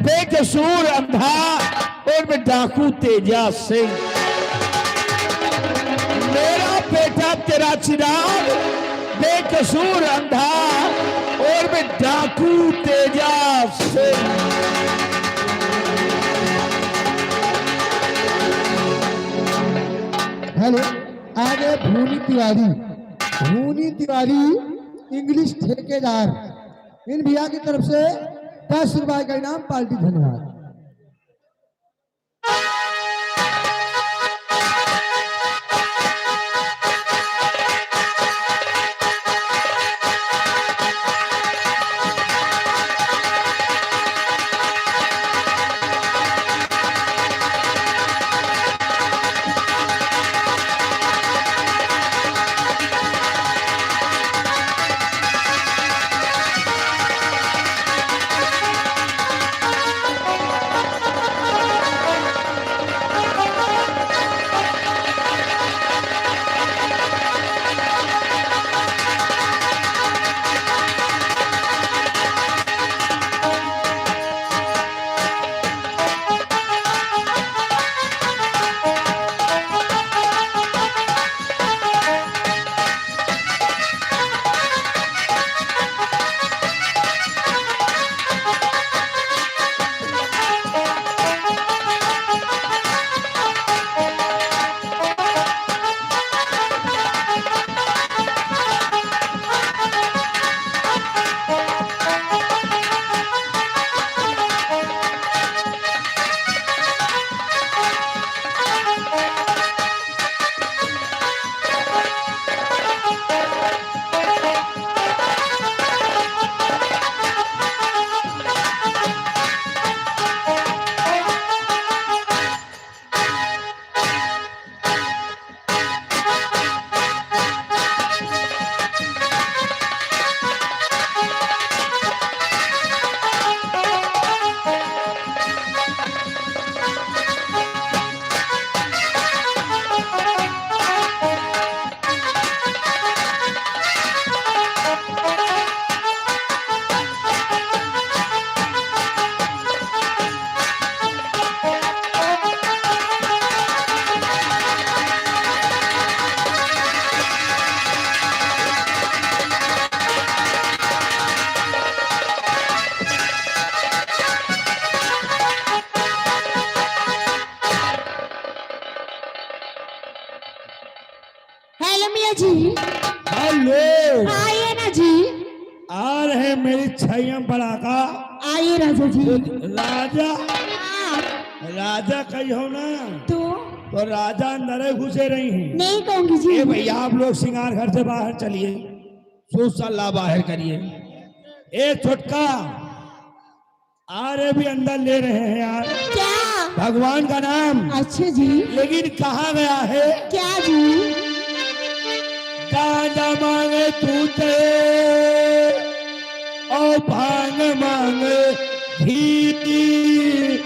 बेकसूर अंधा और मैं डाकू तेजा सिंह। मेरा बेटा तेरा चिराग, बेकसूर अंधा और मैं डाकू तेजा सिंह। हेलो, आगे भूनी तिवारी। भूनी तिवारी इंग्लिश ठेकेदार, इन भैया की तरफ से 10 रुपए का इनाम पार्टी। धन्यवाद। हेलो मियाँ जी, हेलो, आइए ना जी। आ रहे मेरी छैया बड़ा का। आइए राजा जी। राजा, हाँ, राजा कही हो ना, तो राजा अंदर घुसे रही हैं। नहीं कहूंगी जी। ए भैया आप लोग श्रृंगार घर से बाहर चलिए, सूट सल्ला बाहर करिए। ए छोटका, आ रहे भी अंदर ले रहे हैं यार, क्या? भगवान का नाम। अच्छा जी। लेकिन कहाँ गया है? क्या जी? गांजा मांगे तूते और भांग मांगे घी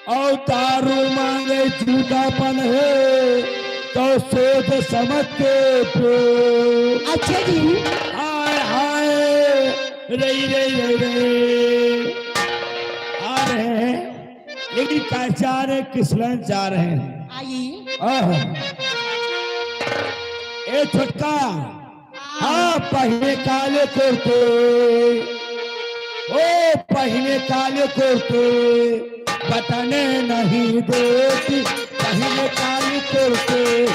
और दारू मांगे जूदापन है, तो सोच समझ के पो। अच्छा जी। हाय हाय रे रे रे रे, आ रहे हैं लेकिन कैसे आ रहे, किस लाइन जा रहे हैं? आइए। ए छोटका, हाँ पहले काले कुर्ते, ओ पहले काले कुर्ते, बटने नहीं देती, पहले काले कुर्ते।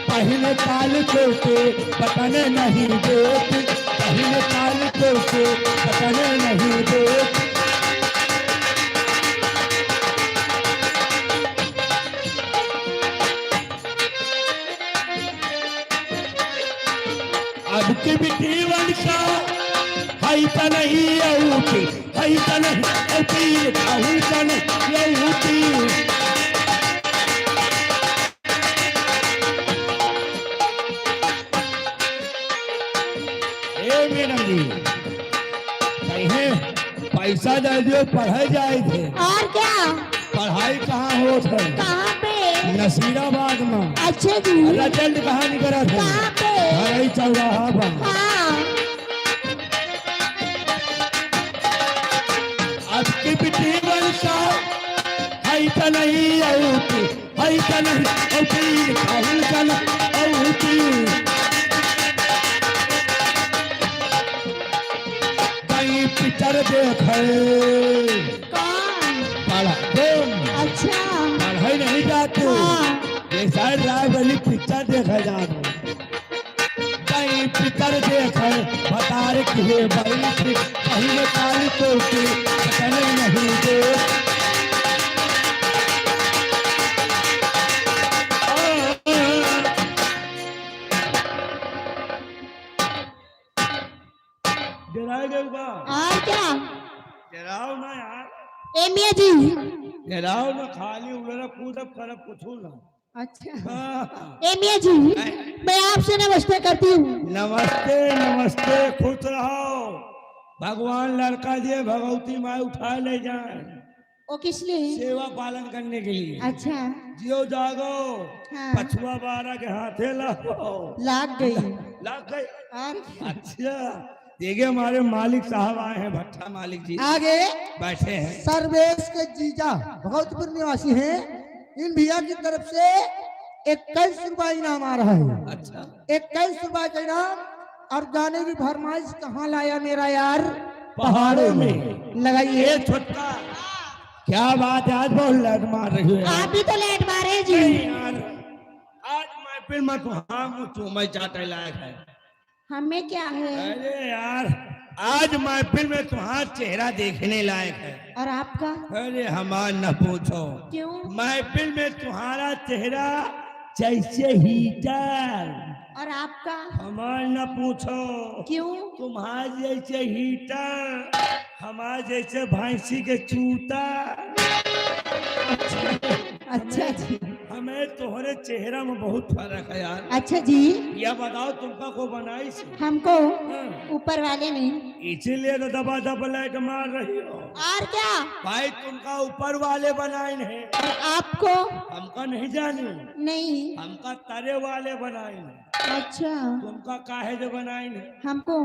पहले काले कुर्ते, बटने नहीं देती, पहले काले कुर्ते, बटने नहीं देती। सबके बिटीवन का हई त नहीं औती हई त नहीं औती कहूँ त नहीं औती मैडम जी कहीं पैसा दे दियो पढ़े जाए थे और क्या? पढ़ाई कहाँ हो थे कहाँ पे? नसीराबाद में। अच्छा जी। रिजल्ट कहाँ निकला था? कहाँ पे? हरई चौराहा पर। हाँ। अब की बिटी बनसा हई त नहीं औती हई त नहीं औती कहूँ त नहीं औती पिक्चर देखे कौन? पढ़ा तुम अच्छा। पढ़ाई नहीं जाते जैसा रायबली पिक्चर देखा जाते कहीं पिक्चर देखे बता रहे भाई कहीं में काली कोठी कहने नहीं दे डराए गए और क्या? डराओ ना यार ए मियाँ जी। डराओ ना खाली उड़ना कूदब करब कुछ ना। अच्छा। हाँ। ए मियाँ जी मैं आपसे नमस्ते करती हूँ। नमस्ते नमस्ते खुश रहो भगवान लड़का दिए भगवती माँ उठा ले जाए वो किस लिए? सेवा पालन करने के लिए। अच्छा। जियो जागो हाँ। पछुआ बारह के हाथे लगो लाग गई। लग गई। और अच्छा देखिए हमारे मालिक साहब आए हैं भट्टा मालिक जी आगे बैठे हैं। सर्वेश के जीजा भगवतपुर निवासी हैं। इन भैया की तरफ से 21 रुपया इनाम आ रहा है। अच्छा 21 रुपया का इनाम। और गाने की फरमाइश कहाँ लाया मेरा यार? पहाड़ों में लगाइए। ये छोटा क्या बात है आज बहुत लैट मार रही है आप भी तो लेट मारे जी। नहीं यार आज महफिल में तो हम चूमे चाटे लायक है। हमें क्या है? अरे यार आज महफिल में तुम्हारा चेहरा देखने लायक है। और आपका? अरे हमार न पूछो क्यों? महफिल में तुम्हारा चेहरा जैसे हीटर। और आपका? हमार न पूछो क्यों? तुम्हारे जैसे हीटर हमारे जैसे भैंसी के चूता। अच्छा जी। हमें तुम्हारे चेहरा में बहुत फर्क है यार। अच्छा जी। यह बताओ तुमका को बनाई से? हमको हाँ। ऊपर वाले नहीं। इसीलिए तो दबा दबा लाइट मार रही हो। और क्या? भाई तुमका ऊपर वाले बनाए हैं। और आपको? हमका नहीं जानी नहीं। हमका तरे वाले बनाए हैं। अच्छा। तुमका काहे जो बनाए हैं? हमको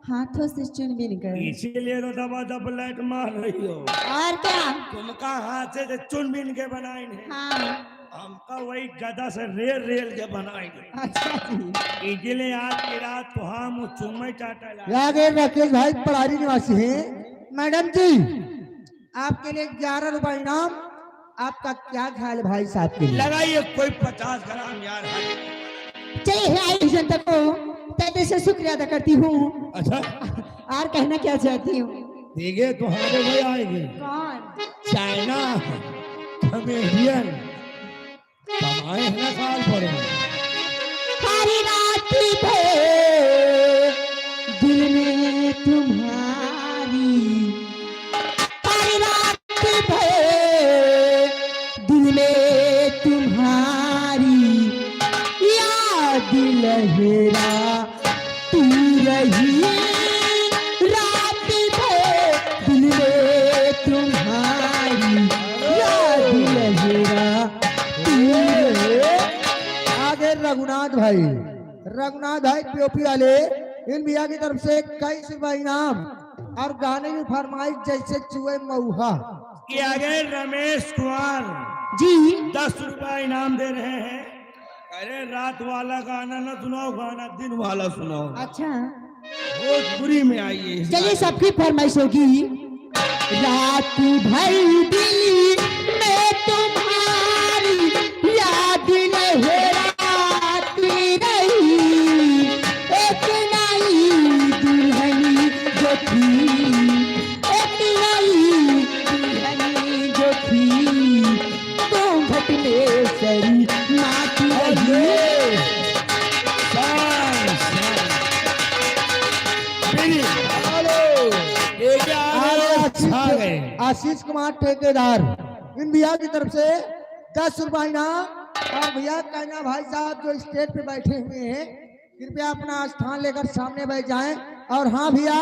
हाथों से चुनबीन कर। इसीलिए तो दबा दबा लाइट मार रही हो। और क्या? तुमका हाथ से चुन बीन के बनाए हैं। हाँ। हमका वही गदा से रेल रेल के बनाए हैं। अच्छा जी। इसीलिए आज की रात तो हम चुम्मे चाटा ला। आगे राकेश भाई पड़ारी निवासी हैं। मैडम जी आपके लिए 11 रुपया इनाम। आपका क्या ख्याल है भाई साहब के लिए? लगाइए कोई 50 ग्राम यार। चलिए आई जनता को तहे से शुक्रिया अदा करती हूँ। अच्छा और कहना क्या चाहती हूँ? देखिए तुम्हारे भाई आएंगे कौन? चाइना कमेडियन कमाए हैं ना साल पड़े। सारी रात भर दिल में तुम्हारी, सारी रात भर दिल में तुम्हारी याद लहरा तू रही। रात भर दिल में तुम्हारी याद लहरा तू रही। आगे रघुनाथ भाई पीओपी वाले इन भैया की तरफ से 21 रुपया इनाम। और गाने की फरमाइश जैसे चूहे मऊहा। ये आगे रमेश कुमार जी 10 रुपया इनाम दे रहे हैं। अरे रात वाला गाना ना सुनाओ गाना दिन वाला सुनाओ। अच्छा भोजपुरी में आइए। चलिए सबकी फरमाइश होगी। रात भर दिल में तुम्हारी याद लहराती रही। एक नई दुल्हनी जो थी, एक नई दुल्हनी जो थी तुम घट में सरी नाची रही। आशीष कुमार ठेकेदार, इन भैया की तरफ से 10 रुपये इनाम। और भैया कहना भाई साहब जो स्टेज पे बैठे हुए हैं कृपया अपना स्थान लेकर सामने बैठ जाएं। और हाँ भैया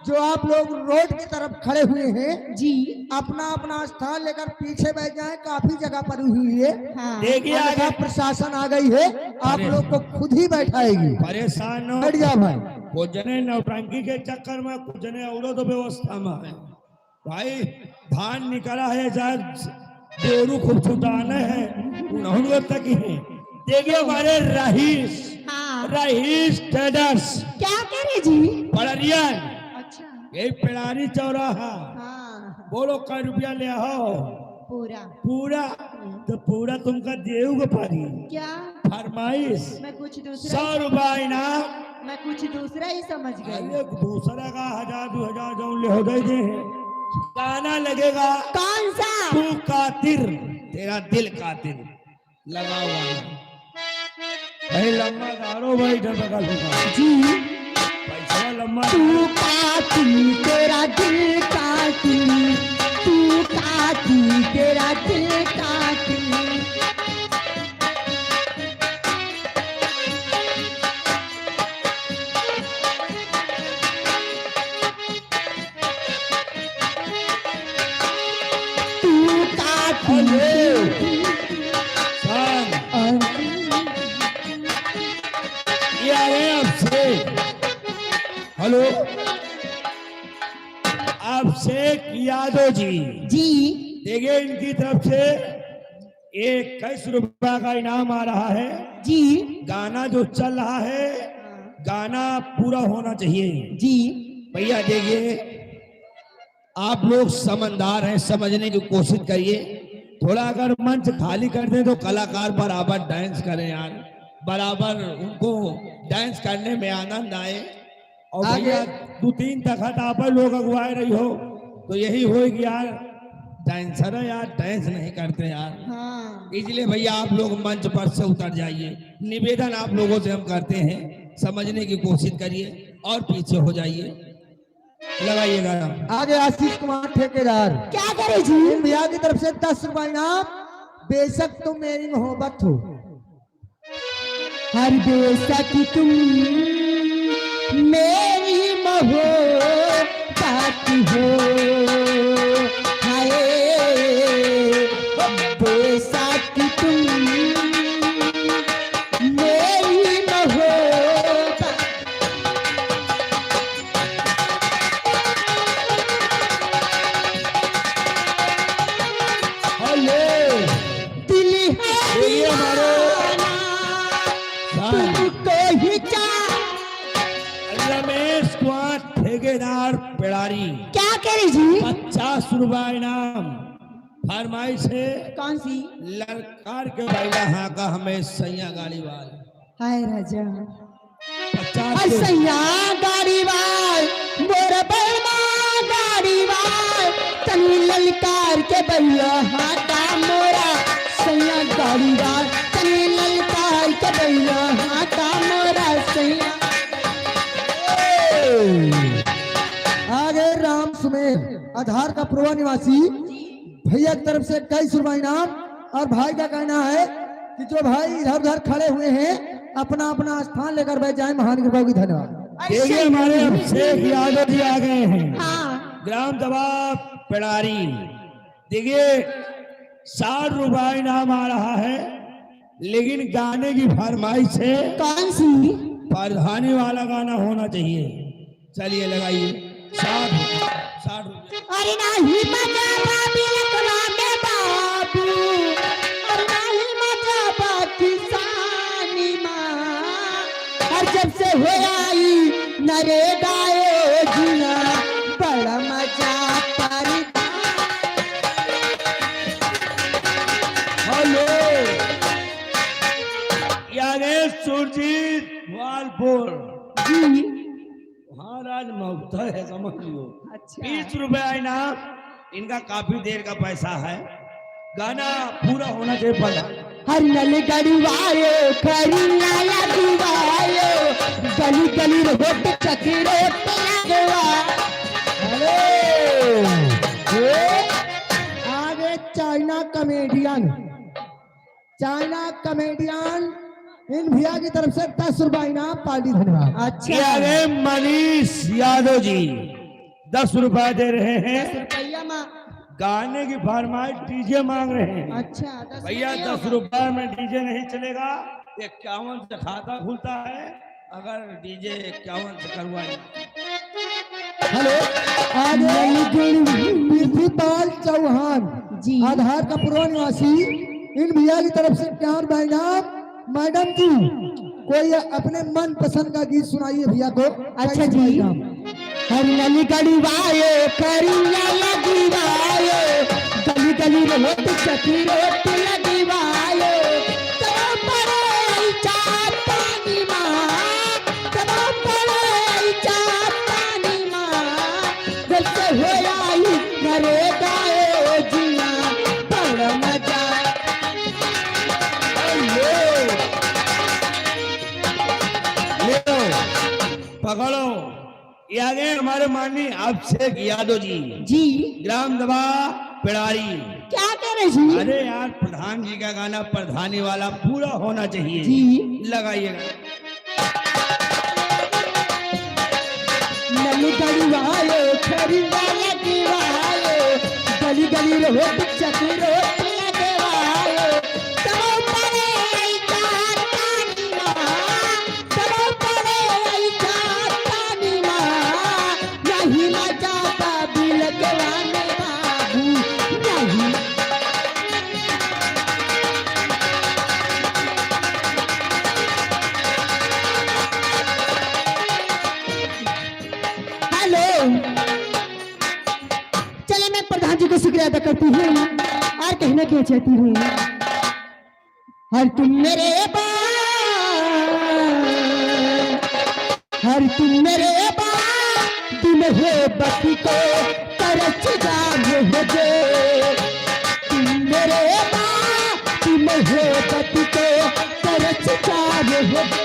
जो आप लोग रोड की तरफ खड़े हुए हैं जी अपना अपना स्थान लेकर पीछे बैठ जाएं, काफी जगह पड़ी हुई है। हाँ देखिए आगे आगे प्रशासन आ गई है, आप लोग को खुद ही बैठाएगी। परेशान हो बैठ जा भाई। कुछ जने नौटंकी के चक्कर में, कुछ जने औरों तो व्यवस्था में है। भाई धान निकला है शायद देरू खूब छुटाने हैं उन्होंने तक ही है। देखिए हमारे रहीस हाँ रहीस ट्रेडर्स क्या करे जी? पड़रियन अच्छा यही पेड़ारी चौराहा। हाँ बोलो कै रुपया ले आओ? पूरा पूरा तो पूरा तुमका देऊगा पारी। क्या? फरमाइश मैं कुछ दूसरा 100 रुपये इनाम। मैं कुछ दूसरा ही समझ गई। अरे दूसरा का 1000 2000 जो ले हो गए थे। गाना लगेगा कौन सा? तू कातिर तेरा दिल कातिर, लगाओ गाना। भाई लम्बा गारो भाई ढका जी पैसा लम्बा तू काती तेरा दिल काती, तू काती तेरा दिल काती। तू काती सन ये आ रहे हैं आपसे। हेलो आपसे यादव जी जी देखिए इनकी तरफ से 21 रुपया का इनाम आ रहा है। जी गाना जो चल रहा है गाना पूरा होना चाहिए। जी भैया देखिए आप लोग समझदार हैं, समझने की कोशिश करिए। थोड़ा अगर मंच खाली कर दें तो कलाकार बराबर डांस करें यार, बराबर उनको डांस करने में आनंद आए। और भैया 2-3 तखत आप लोग अगुवाए रही हो तो यही हो कि यार डांसर है यार, डांस नहीं करते यार। हाँ इसलिए भैया आप लोग मंच पर से उतर जाइए। निवेदन आप लोगों से हम करते हैं, समझने की कोशिश करिए और पीछे हो जाइए। लगाइएगा आगे आशीष कुमार ठेकेदार, क्या करे जी? इन भैया की तरफ से 10 रुपये इनाम। बेशक तुम मेरी मोहब्बत हो। हर बेशक तुम मेरी मोहब्बत हो, हाय बेशक तुम मेरी मोहब्बत। दिल है देखिए हमारे तुमको ही रमेश कुमार ठेकेदार पेड़ारी क्या करे जी? 50 रुपये इनाम। फरमाइश है कौन सी? ललकार के बैला हाँ का हमें सैया गाड़ी वाल हाय राजा 50 सैया गाड़ी वाल मोर बलमा गाड़ी वाल तनी ललकार के बैला हाँ का मोरा सैया गाड़ी वाल तनी ललकार के बैला हाँ का मोरा सैया। आगे राम सुमेर आधार का पूर्वा निवासी, भैया की तरफ से 21 रुपये इनाम। और भाई का कहना है कि जो भाई इधर उधर खड़े हुए हैं अपना अपना स्थान लेकर बैठ जाए। महान कृपा की धन्यवाद। देखिए हमारे शेख यादव जी आ गए हैं। हाँ ग्राम सभा पेड़ारी देखिए 60 रुपये इनाम आ रहा है, लेकिन गाने की फरमाइश है कौन सी? प्रधानी वाला गाना होना चाहिए। चलिए लगाइए 60 रुपये। अरे नहीं मजा बाबी लकवा के बाबू, अरे नहीं मजा बाकी सानी माँ। और जब से हो आई नरेगा योजना बड़ा मजा पर। हेलो यारे सुरजीत वालपुर जी महाराज मौका है, समझ लो। अच्छा 20 रुपया इनाम। इनका काफी देर का पैसा है, गाना पूरा होना चाहिए। पड़ा हर नल गड़वायो खरी लाला दुआयो गली गली रोड चकरे पे लगवा। अरे कॉमेडियन इन भैया की तरफ से 10 रुपए इनाम पार्टी। धन्यवाद। अच्छा ये मनीष यादव जी 10 रुपए दे रहे हैं। रुपया माँ। गाने की फरमाइश डीजे मांग रहे हैं। अच्छा 10 भैया रुपया। 10 रुपए में डीजे नहीं चलेगा। 51 से खाता खुलता है, अगर डीजे 51 से करवाए। हेलो, आगे पृथ्वीपाल चौहान जी। आधार का पूर्व निवासी इन भैया की तरफ से 4 रुपए इनाम। मैडम जी कोई अपने मन पसंद का गीत सुनाइए भैया को। अच्छा जी। हरी नली गली वाये करिया लगी वाये गली गली रोट चकी रोट लगी वाये तब पड़े चातानी माँ तब पड़े चातानी माँ दिल से हो आई करे गाए जिया बड़ा मजा। पकड़ो, ये आगे हमारे माननीय अभिषेक यादव जी जी ग्राम सभा पिड़ारी। क्या कह रहे जी? अरे यार, प्रधान जी का गाना प्रधानी वाला पूरा होना चाहिए जी। लगाइएगा। नली गली वाले खरीदा लगी वाले गली गली रोट चकी रोट लगे वाले तब पड़े चातानी माँ तब पड़े चातानी माँ नहीं मचाता दिल के वाले बाबू नहीं। हेलो, चले मैं प्रधान जी को शुक्रिया अदा करती हूँ और कहना क्या चाहती हूँ। हर तुम मेरे हर तुम मेरे दिल हो बत्ती को तरस जाओ मुझे तुम मेरे तुम हो बत्ती को तरस जाओ मुझे।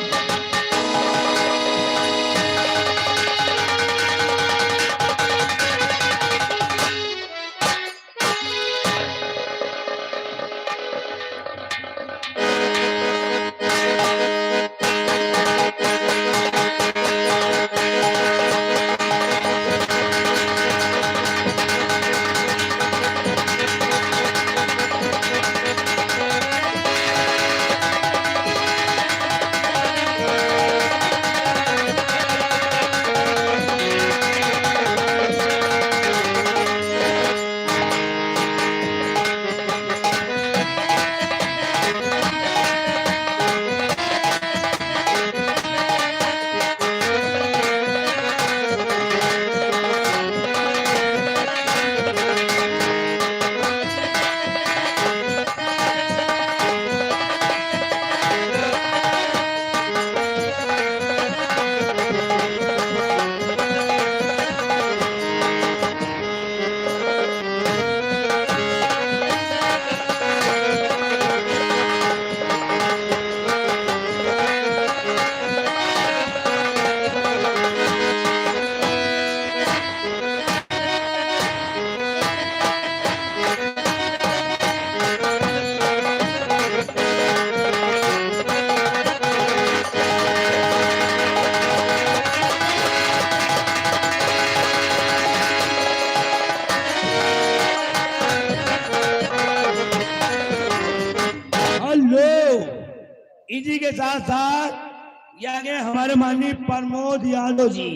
इसी के साथ साथ ये आगे हमारे माननीय प्रमोद यादव जी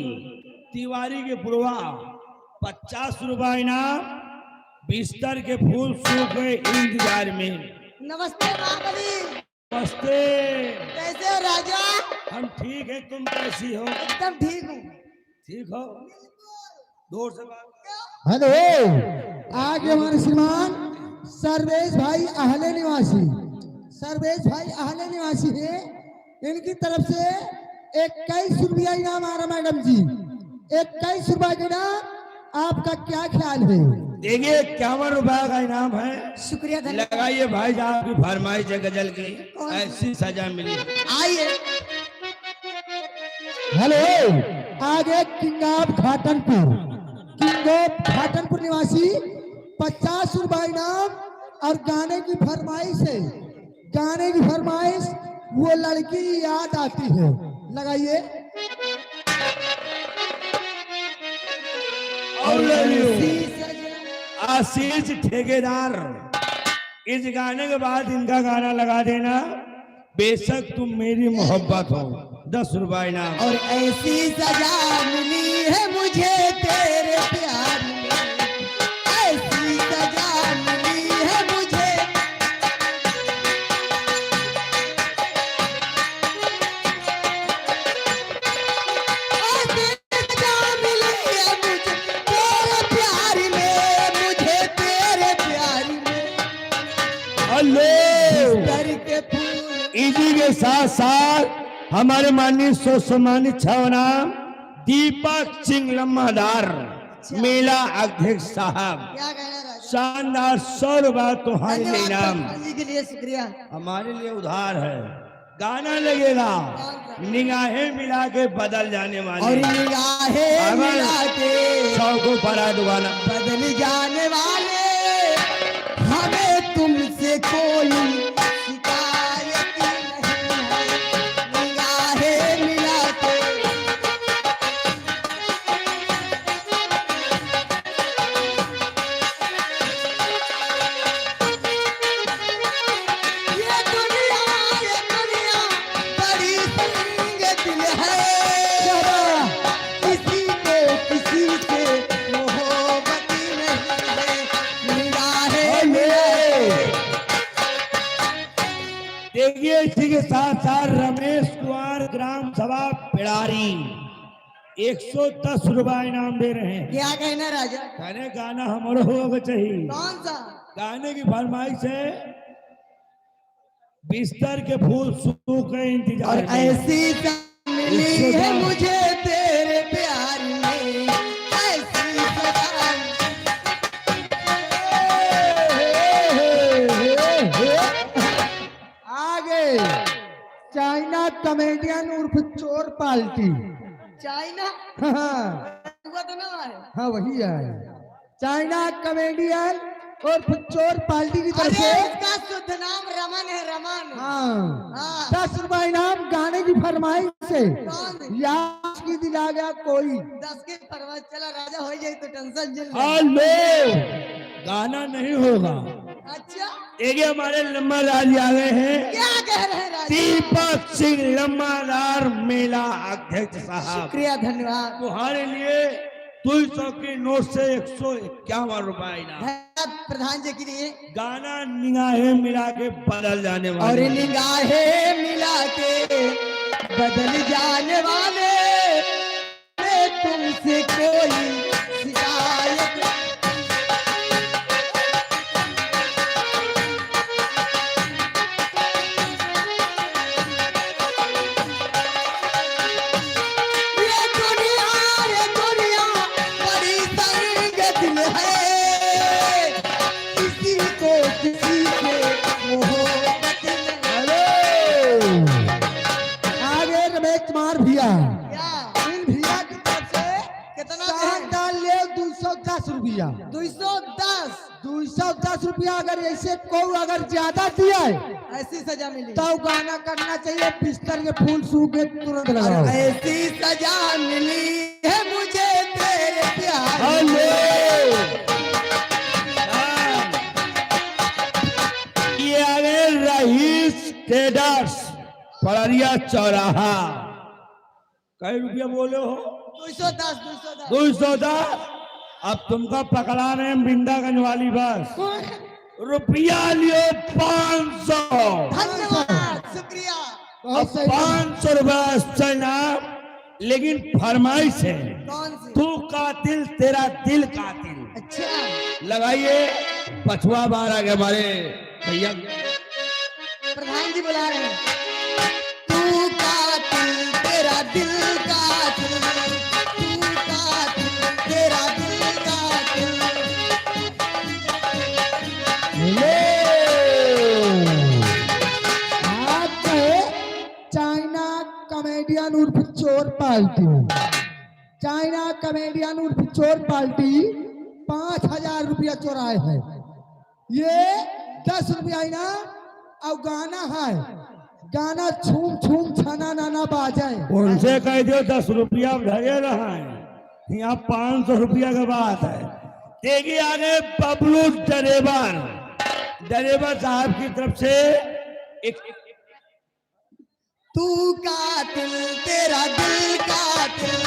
तिवारी के पुरवा 50 रुपए इनाम बिस्तर के फूल सूखे इंतजार में। नमस्ते महाकवि। नमस्ते। कैसे हो राजा? हम ठीक है, तुम कैसी हो? एकदम ठीक हूँ। ठीक हो? दूर से बात। हेलो, आज हमारे श्रीमान सर्वेश भाई आहले निवासी है, इनकी तरफ से 21 रुपया इनाम आ रहा। मैडम जी 21 रुपया का इनाम, आपका क्या ख्याल है? देखिए 51 रुपए का इनाम है। शुक्रिया, धन्यवाद। लगाइए भाई साहब की फरमाइश है गजल की, ऐसी सजा मिली। आइए। हेलो, आगे किंग ऑफ घाटनपुर निवासी 50 रुपए इनाम और गाने की फरमाइश है, गाने की फरमाइश वो लड़की याद आती है। लगाइए। और ले लियो आशीष ठेकेदार, इस गाने के बाद इनका गाना लगा देना, बेशक तुम मेरी मोहब्बत हो। 10 रुपए इनाम। और ऐसी सजा मिली है मुझे तेरे प्यार में, ऐसी सजा मिली है मुझे। ऐसी सजा मिली है मुझे तेरे प्यार में, मुझे तेरे प्यार में। हेलो, करके फूल इसी के साथ साथ हमारे माननीय सम्मानित छावना दीपक सिंह लम्हादार मेला अध्यक्ष साहब, क्या कहना राजा? शानदार 100 रुपए तुम्हारे लिए इनाम। धन्यवाद जी के लिए शुक्रिया। हमारे लिए उधार है। गाना लगेगा निगाहें मिला के बदल जाने और वाले, निगाहें मिला के 100 को परा दुबारा। बदल जाने वाले, हमें तुमसे कोई शिकायत नहीं है। निगाहें मिला के ये दुनिया बड़ी तंग दिल है। किसी को किसी से मोहब्बत नहीं है। निगाहें मिला देखिए इसी के साथ साथ रमेश कुमार ग्राम सभा पिड़ारी 110 रुपए इनाम दे रहे हैं। क्या कहना राजा? कहने गाना हमारा होगा चाहिए। कौन सा? गाने की फरमाइश है बिस्तर के फूल सूख गए इंतजार और में। ऐसी सजा मिली है मुझे तेरे प्यार में, ऐसी सजा। आगे चाइना कमेडियन उर्फ चोर पाल्टी। चाइना हाँ हुआ तो ना है। हाँ वही है, चाइना कमेडियन उर्फ चोर पाल्टी की तरफ अरे से। इसका शुद्ध नाम रमन है, रमन। हाँ हाँ। 10 रुपए इनाम गाने की फरमाइश से। कौन? याद की दिला गया कोई। 10 के परवाह चला राजा हो जाए तो टेंशन जिल। हेलो, गाना नहीं होगा। अच्छा देखिए हमारे लम्बादार जी आ गए हैं, क्या कह रहे हैं राजा? दीपक सिंह लम्बादार मेला अध्यक्ष साहब। शुक्रिया धन्यवाद। तुम्हारे लिए 200 की नोट से 151 रुपए इनाम। धन्यवाद प्रधान जी के लिए। गाना निगाहें मिला के बदल जाने और वाले। निगाहें मिला के बदल जाने वाले, मैं तुमसे कोई शिकायत। ये दुनिया बड़ी तंग दिल है। किसी को किसी से मोहब्बत नहीं। हेलो, आगे रमेश कुमार भैया, क्या इन भैया की तरफ से कितना शानदार ले 210 रुपया। 210 210 रुपया अगर ऐसे को अगर ज्यादा दिया है ऐसी सजा मिली। तो गाना करना चाहिए बिस्तर के फूल सूख के तुरंत लगाओ। और ऐसी सजा मिली है मुझे तेरे प्यार में। ये आ गए रईस ट्रेडर्स पड़रिया चौराहा। कई रुपया बोले हो? 210 210। अब तुमको पकड़ा रहे हैं बिंदागंज वाली बस। रुपया लियो 500। धन्यवाद शुक्रिया। बहुत अब सही। 500 रुपया इनाम, लेकिन फरमाइश है कौन सी? तू कातिल तेरा दिल कातिल। अच्छा लगाइए। पछुआ बार आ गए हमारे भैया। प्रधान जी बुला रहे हैं। तू कातिल तेरा दिल कातिल, तू कातिल तेरा दिल कातिल। आप चाइना कमेडियन उर्फ चोर पाल्टी, चाइना कमेडियन उर्फ चोर पाल्टी 5000 रुपया चोराए हैं। ये 10 रुपया इनाम और गाना है, गाना छूम छूम छाना नाना बाजे। उनसे कह दो 10 रुपया धरे रहा है, यहाँ 500 रुपया का बात है। देखिए आगे बबलू ड्राइवर साहब की तरफ से एक तू कातिल तेरा दिल कातिल,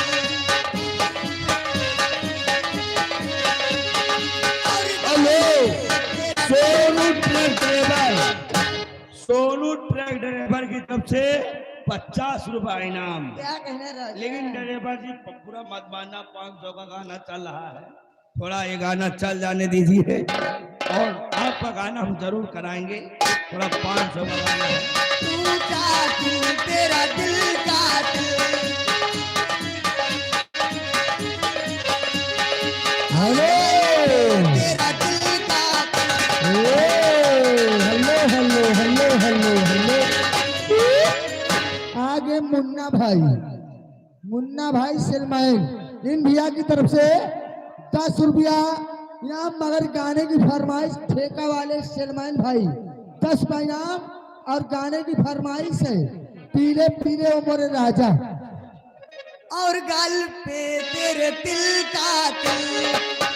सोनू ट्रक ड्राइवर की तरफ से 50 रुपया इनाम। क्या कहना राजा? लेकिन ड्राइवर जी पूरा मत मानना, 500 का गाना चल रहा है, थोड़ा ये गाना चल जाने दीजिए और आपका गाना हम जरूर कराएंगे। थोड़ा 500 का गाना है। तू कातिल तेरा दिल कातिल, हेलो तेरा दिल कातिल। Hello hello hello hello hello. आगे मुन्ना भाई सलमान, इन भैया की तरफ से 10 रुपया इनाम, मगर गाने की फरमाइश ठेका वाले सलमान भाई 10 का इनाम और गाने की फरमाइश है पीले पीले ओ मोरे राजा। और गाल पे तेरे दिल कातिल,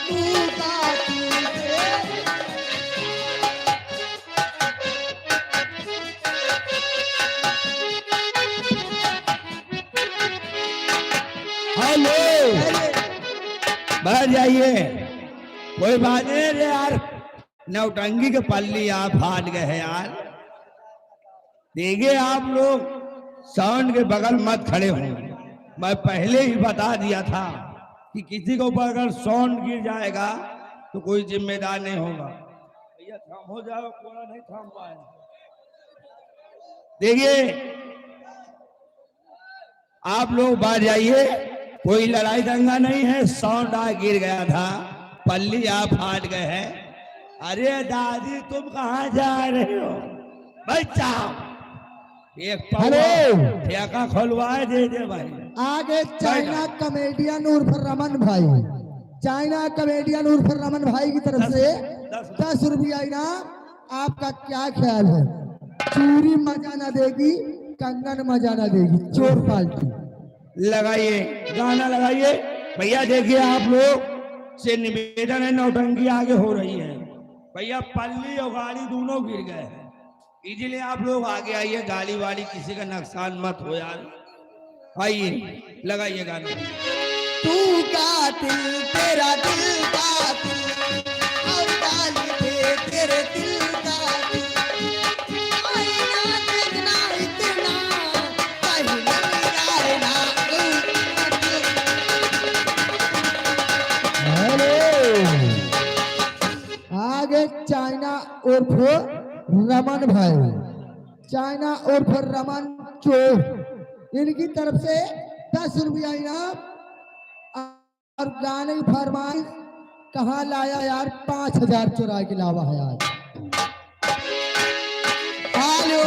तू कातिल तेरे। हेलो, बैठ जाइए, कोई बात नहीं रे यार, नौटंकी के पल्ली आप फाट गए हैं यार। देखिए आप लोग साउंड के बगल मत खड़े हो, मैं पहले ही बता दिया था कि किसी के ऊपर अगर साउंड गिर जाएगा तो कोई जिम्मेदार नहीं होगा। भैया थाम हो जाओ, कोड़ा नहीं थाम पाए। देखिए आप लोग बाहर जाइए, कोई लड़ाई दंगा नहीं है, साउंड आ गिर गया था, पल्ली आप फाट गए हैं। अरे दादी तुम कहाँ जा रहे हो बच्चा? एक ठेका खोलवाए दे भाई। आगे चाइना कमेडियन उर्फ रमन भाई, चाइना कमेडियन उर्फ रमन भाई की तरफ से 10 रुपया इनाम। आपका क्या ख्याल है? चूरी मजा ना देगी, कंगन मजा ना देगी, चोर पार्टी। लगाइए गाना लगाइए भैया। देखिए आप लोग से निवेदन है, नौटंकी आगे हो रही है भैया, पल्ली और गाड़ी दोनों गिर गए हैं, इसीलिए आप लोग आगे आइए, गाड़ी वाड़ी किसी का नुकसान मत हो यार। आइए लगाइए गाना। तू कातिल तेरा दिल कातिल, और गाल पे तेरे दिल कातिल। आईना देखना इतना कहीं नहीं जाए ना। आगे चाइना उर्फ रमन भाई, चाइना उर्फ रमन चोर, इनकी तरफ से 10 रुपया इनाम और गाने की फरमाइश। कहाँ लाया यार, 5000 चुरा के लावा है आज। हेलो,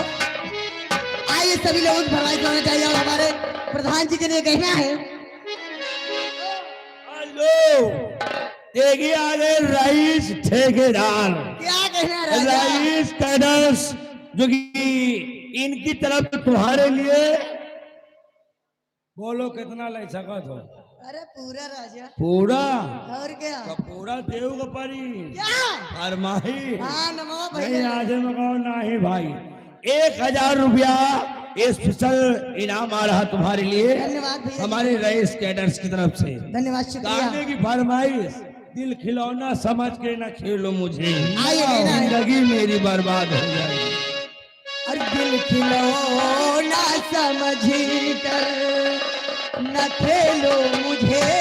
आइए सभी लोगों की फरमाइश होना चाहिए और हमारे प्रधान जी के लिए कहना है। हेलो, देखिए आगे रईस ठेकेदार, क्या कहना है राजा? रईस कैडर्स, जो कि इनकी तरफ तुम्हारे लिए बोलो कितना ले सकत हो? अरे पूरा राजा। पूरा और क्या? तो पूरा देव का परी क्या? फरमाही। हाँ नमो नहीं भैया। आज मगाओ नहीं भाई, 1000 रुपया स्पेशल इनाम आ रहा तुम्हारे लिए, धन्यवाद भैया। हमारे रईस कैडर्स की तरफ से। धन्यवाद, शुक्रिया। गाने की फरमाइश, दिल खिलौना समझ के न खेलो मुझे, आइए कहना है। जिंदगी मेरी बर्बाद हो जाएगी। और दिल खिलौना समझी कर न खेलो मुझे,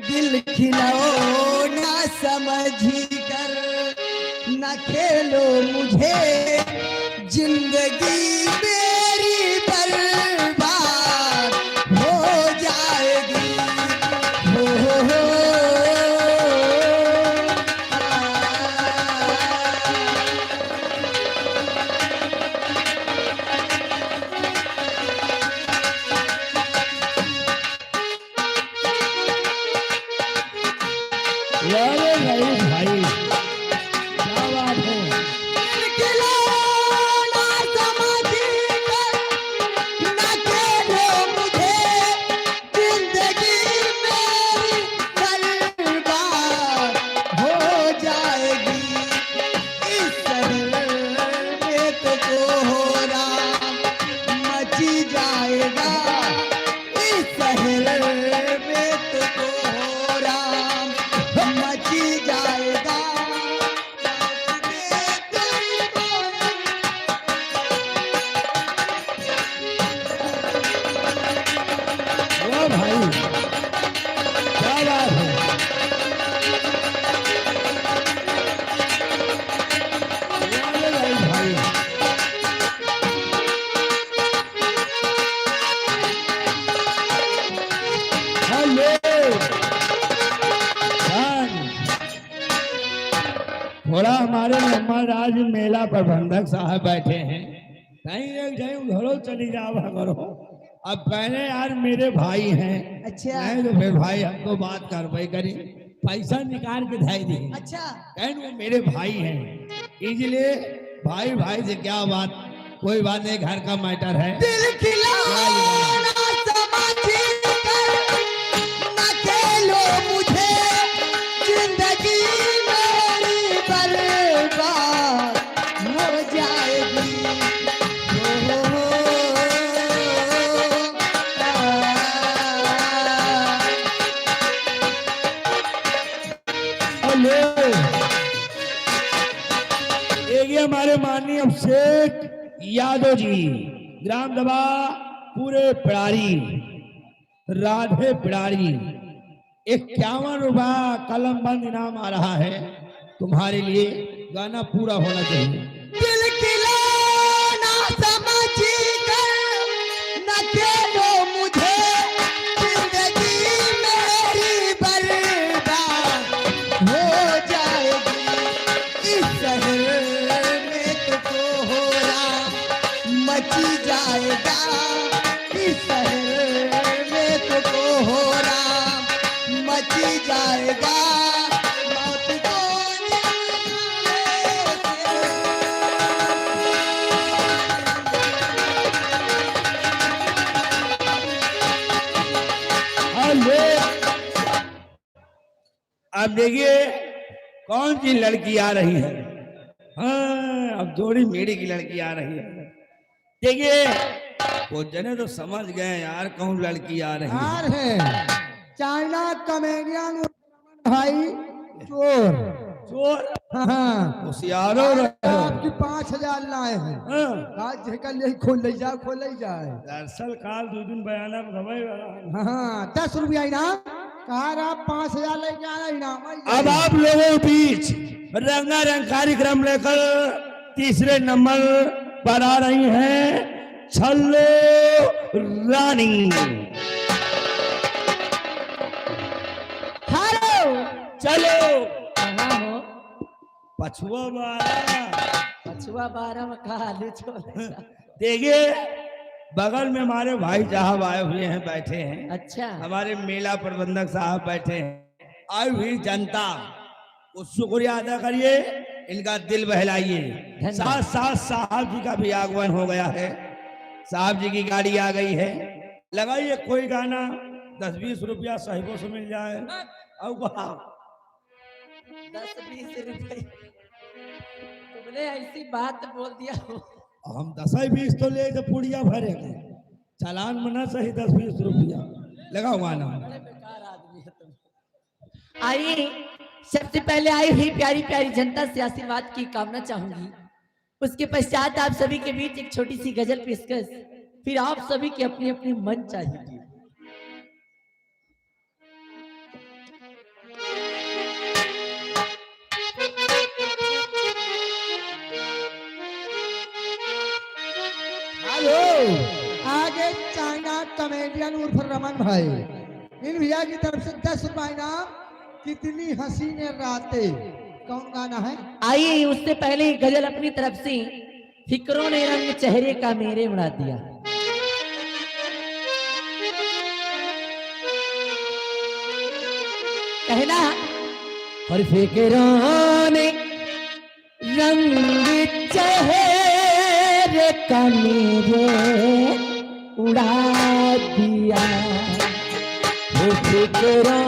दिल खिलौना समझी कर न खेलो मुझे, जिंदगी मेरी बर्बाद हो जाएगी। हो यार रईस भाई क्या बात है, कोहरा मची जाएगा इस शहर में तो कोहरा मची जाएगा। वाह भाई, क्या बात है। वाह भाई, हेलो थोड़ा हमारे नंबरदार जी मेला प्रबंधक साहब बैठे हैं, कहीं एक जाए घरों चली जावा करो। अब पहले यार मेरे भाई हैं, अच्छा। नहीं तो फिर भाई हमको बात करवाई करी, पैसा निकाल के धाई दी। अच्छा कहीं वो मेरे भाई हैं, इसलिए भाई भाई से क्या बात, कोई बात नहीं, घर का मैटर है। दिल खिलौना समझ कर न खेलो मुझे, जिंदगी मेरी बर्बाद हो जाएगी। एक ये हमारे माननीय शेख यादव जी, ग्राम सभा पूरे पिड़ारी, राधे पिड़ारी, 51 रुपया कलम बंद इनाम आ रहा है तुम्हारे लिए। गाना पूरा होना चाहिए। दिल खिलौना समझ कर न खेलो मुझे, जिंदगी मेरी बर्बाद हो जाएगी। इस शहर में तो कोहरा मची जाएगा, इस शहर में तो कोहरा मची जाएगा। मौत को हेलो, अब देखिए कौन सी लड़की आ रही है। हाँ, अब जोड़ी मेरी की लड़की आ रही है। देखिए वो जने तो समझ गए यार कौन लड़की आ रही है। यार है चाइना कमेडियन भाई चोर। चोर हाँ होशियारो रहे। आपकी 5,000 लाए हैं। हाँ, आज कल यही खोल ले जाए दरअसल काल दो दिन बयाना गवाई वाला। हाँ 10 रुपया इनाम कहा रहा, 5,000 लेके आना इनाम। अब आप लोगों के बीच रंगारंग कार्यक्रम लेकर तीसरे नंबर पर आ रही हैं छल्लो रानी। हेलो चलो कहाँ हो? पछुआ वाला पछुआ 12 में कहा ले छोले। देखिए बगल में हमारे भाई साहब आए हुए हैं, बैठे हैं। अच्छा हमारे मेला प्रबंधक साहब बैठे हैं। आई हुई जनता को शुक्रिया अदा करिए, इनका दिल बहलाइए। साथ साथ साहब जी का भी आगमन हो गया है, साहब जी की गाड़ी आ गई है। लगाइए कोई गाना, 10-20 रुपया साहिबों से मिल जाए। और 10-20 रुपए तुमने ऐसी बात बोल दिया हो। हम 10-20 तो ले तो पुड़िया भरेगा, चालान मना सही 10-20 रुपया लगाओ गाना। बड़े बेकार आदमी है तुम। आइए सबसे पहले आई हुई प्यारी प्यारी जनता से आशीर्वाद की कामना चाहूंगी। उसके पश्चात आप सभी के बीच एक छोटी सी गजल पेशकश, फिर आप सभी की अपनी अपनी मन चाहिए। हेलो आगे चाइना कमेडियन उर्फ रमन भाई, इन भैया की तरफ से 10 रुपया इनाम। कितनी हसीन रातें, कौन गाना है? आइए उससे पहले गजल अपनी तरफ से, फिक्रों ने रंग चेहरे का मेरे उड़ा दिया। कहना और फिक्रों ने रंग चेहरे का मेरे उड़ा दिया। वो फिक्रों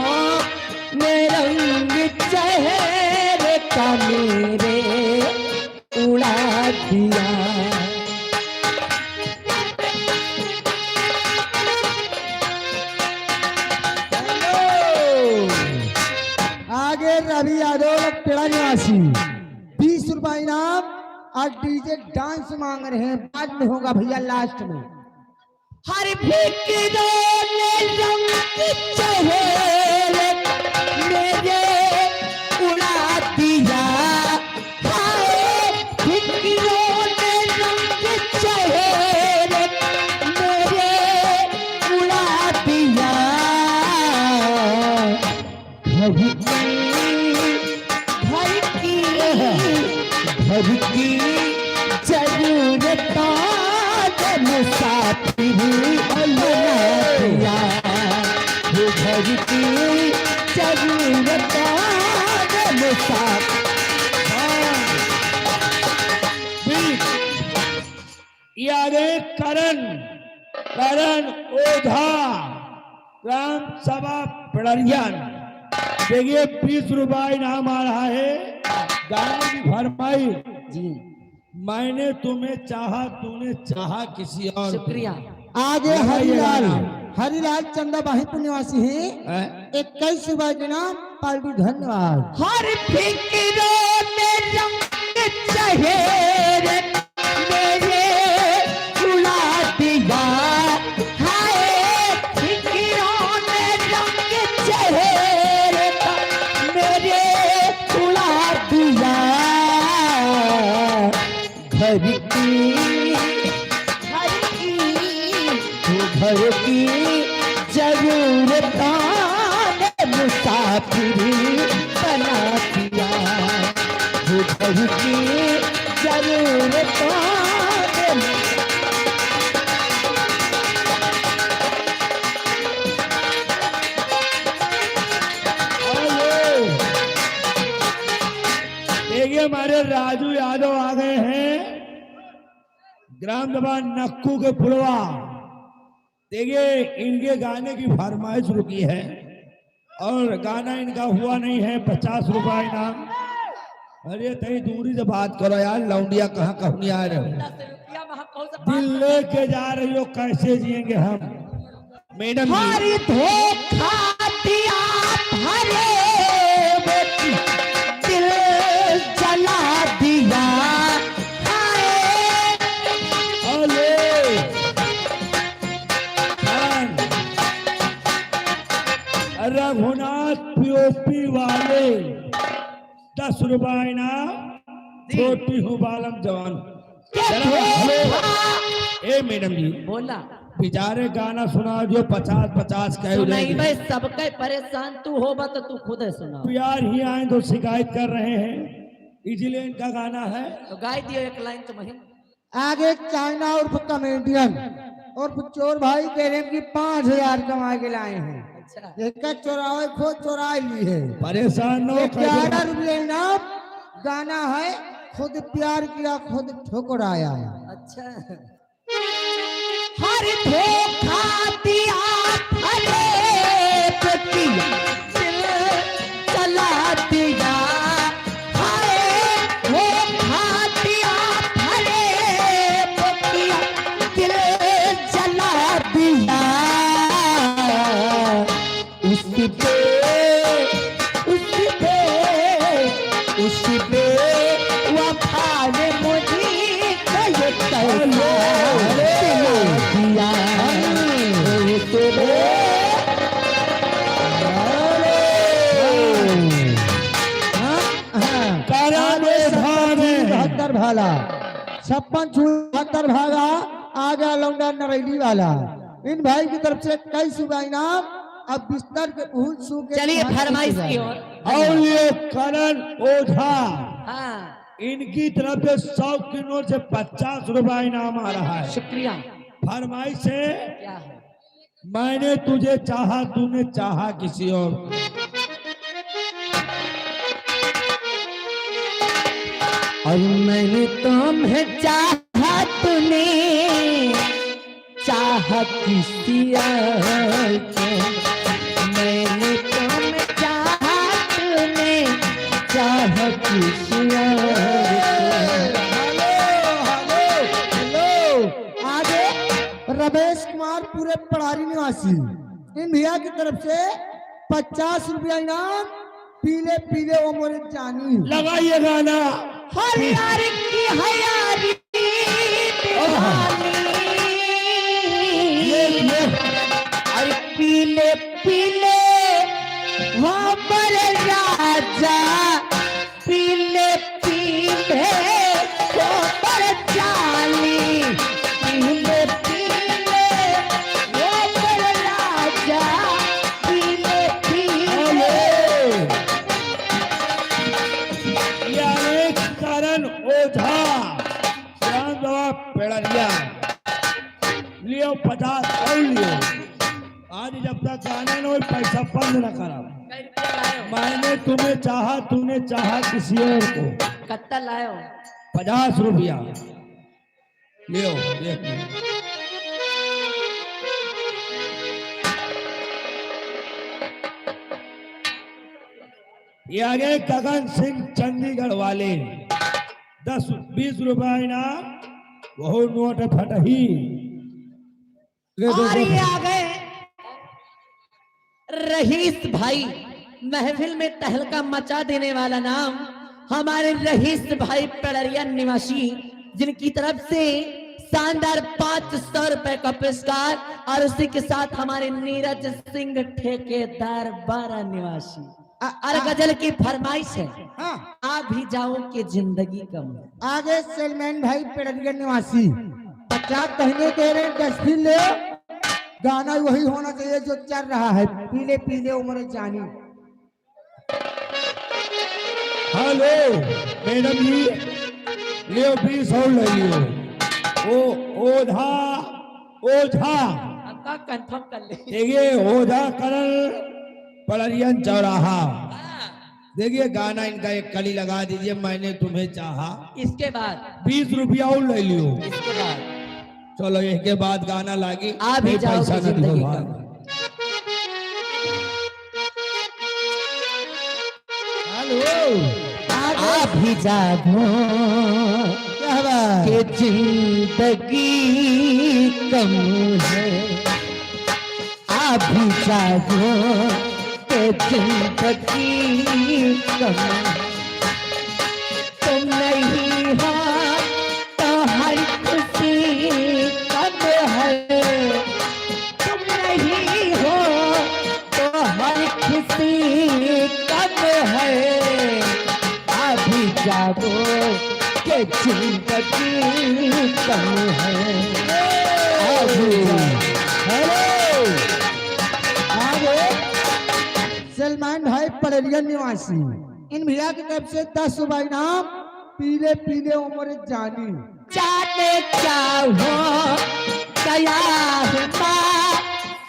ने रंग चेहरे का मेरे उड़ा दिया। और डीजे डांस मांग रहे हैं, बाद में होगा भैया लास्ट में। हर फिक्रों ने रंग चेहरे मेरे उड़ा दिया, हाय फिक्रों ने रंग चेहरे मेरे उड़ा दिया। घर की जरूरतों मुसाफिर बना दिया, वो घर की जरूरतों मुसाफिर। यारे करण ओझा राम सभा पड़रियन, देखिए 20 रुपए इनाम आ रहा है। गाने की फरमाई जी मैंने तुम्हें चाहा तूने चाहा किसी और। शुक्रिया। आगे हरिलाल चंदा बाहिपुर निवासी है, हैं? 21 रुपए के नाम पार्टी, धन्यवाद। हर फिक्रों में रंग चेहरे मेरे उड़ा दिया, हाय फिक्रों में रंग चेहरे मेरे उड़ा दिया। घर की जरूरतों ने मुसाफिर बना दिया, वो घर की जरूरतों ने। देखिए हमारे राजू यादव आ गए हैं, ग्राम सभा नक्कू के पुलवा। देखिए इनके गाने की फरमाइश रुकी है और गाना इनका हुआ नहीं है। 50 रुपए इनाम। अरे तई दूरी से बात करो यार, लौंडिया कहाँ नहीं आ रहे हो, दिल लेके जा रही हो, कैसे जिएंगे हम। मैडम हमारी धोखा दिया भरे बेटी, दिल जला दिया, रघुनाथ पीओपी वाले 10 रुपए इनाम, छोटी हूँ बालम जवान। ए मैडम जी बोला बेचारे गाना सुना जो 50-50 कह नहीं भाई, सबके परेशान तू होगा तो तू खुद है सुना। प्यार ही आए तो शिकायत कर रहे हैं, इसलिए इनका गाना है। तो गाय दियो एक लाइन तो महीन। आगे चाइना उर्फ कमेडियन और चोर भाई कह रहे हैं कि 5000 कमा के लाए हैं। अच्छा एक चोरावे खुद चोरा ली है। परेशान न हो, 11 रुपये इनाम। गाना है खुद प्यार किया खुद ठुकराया। अच्छा हर धोखा दिया भरे बेटी, दिल जला दिया, हाय धोखा दिया भरे बेटी, दिल जला दिया। उस पे वफा ने मुझे बहत्तर भाला 56 भागा आ गया लौंडा नरेली वाला। इन भाई की तरफ से कई सुबह इनाम। अब बिस्तर के भूल सू के चलिए फरमाइश की ओर। और ये करण ओझा, हाँ इनकी तरफ से 100 की नोट से 50 रुपए इनाम आ रहा है। शुक्रिया। फरमाइश है क्या है? मैंने तुझे चाहा तूने चाहा किसी और। और मैंने तुम्हें चाहा तूने चाहा किसी और को, मैंने तुम्हें चाहा तूने चाहा किसी और हेलो आगे रमेश कुमार पूरे पढ़ारी निवासी, इन भैया की तरफ से 50 रुपया इनाम। पीले पीले वो मोरे जानी। लगाइए गाना। हर यार की हयारी अरे पीले पीले वहाँ पर राजा पीले पीले वहाँ पर चाली पीले पीले वहाँ पर राजा पीले पीले यानी करण ओझा श्याम बाबा पेड़रिया लियो 50 और लियो। आज जब तक गाना न हो पैसा बंद न करा। मैंने तुम्हें चाहा, तूने चाहा किसी और को। कत्ता लायो 50 रुपया लियो। देखिए ये आगे गगन सिंह चंडीगढ़ वाले 10-20 रुपया इनाम, वो नोट फटही। और ये आ गए रहीस भाई, महफिल में तहलका मचा देने वाला नाम हमारे रहीस भाई पेड़रिया निवासी, जिनकी तरफ से शानदार 500 रुपए का पुरस्कार। और उसी के साथ हमारे नीरज सिंह ठेकेदार 12 निवासी। और गजल की फरमाइश है, हाँ आ भी जाओ कि जिंदगी कम है। आगे सलमान भाई पेड़रिया निवासी 50 कहने के रहे 10 भी ले। गाना वही होना चाहिए जो चल रहा है, पीले पीले उम्र जानी। हेलो मैडम जी, लियो 20 और ले लियो। ओ ओझा ओझा आपका कंफर्म कर ले। देखिए ओझा करण पड़रियन चौराहा। देखिए गाना इनका एक कली लगा दीजिए, मैंने तुम्हें चाहा। इसके बाद 20 रुपया और ले लियो। इसके बाद चलो इसके बाद गाना लागी, आ भी जाओ पैसा कि न दियो जिंदगी भाई। कम है। आ भी जागो क्या बात कि जिंदगी कम है। आ भी जागो कि जिंदगी कम है। तुम नहीं हो तो हर खुशी कम है। तुम नहीं हो तो हर खुशी कम है। अभी जागो के जिंदगी कम है। अभी हेलो आगे सलमान भाई पेड़रिया निवासी, इन भैया की तरफ से 10 रुपया इनाम, पीले पीले उम्र जानी। जाने क्या हो गया है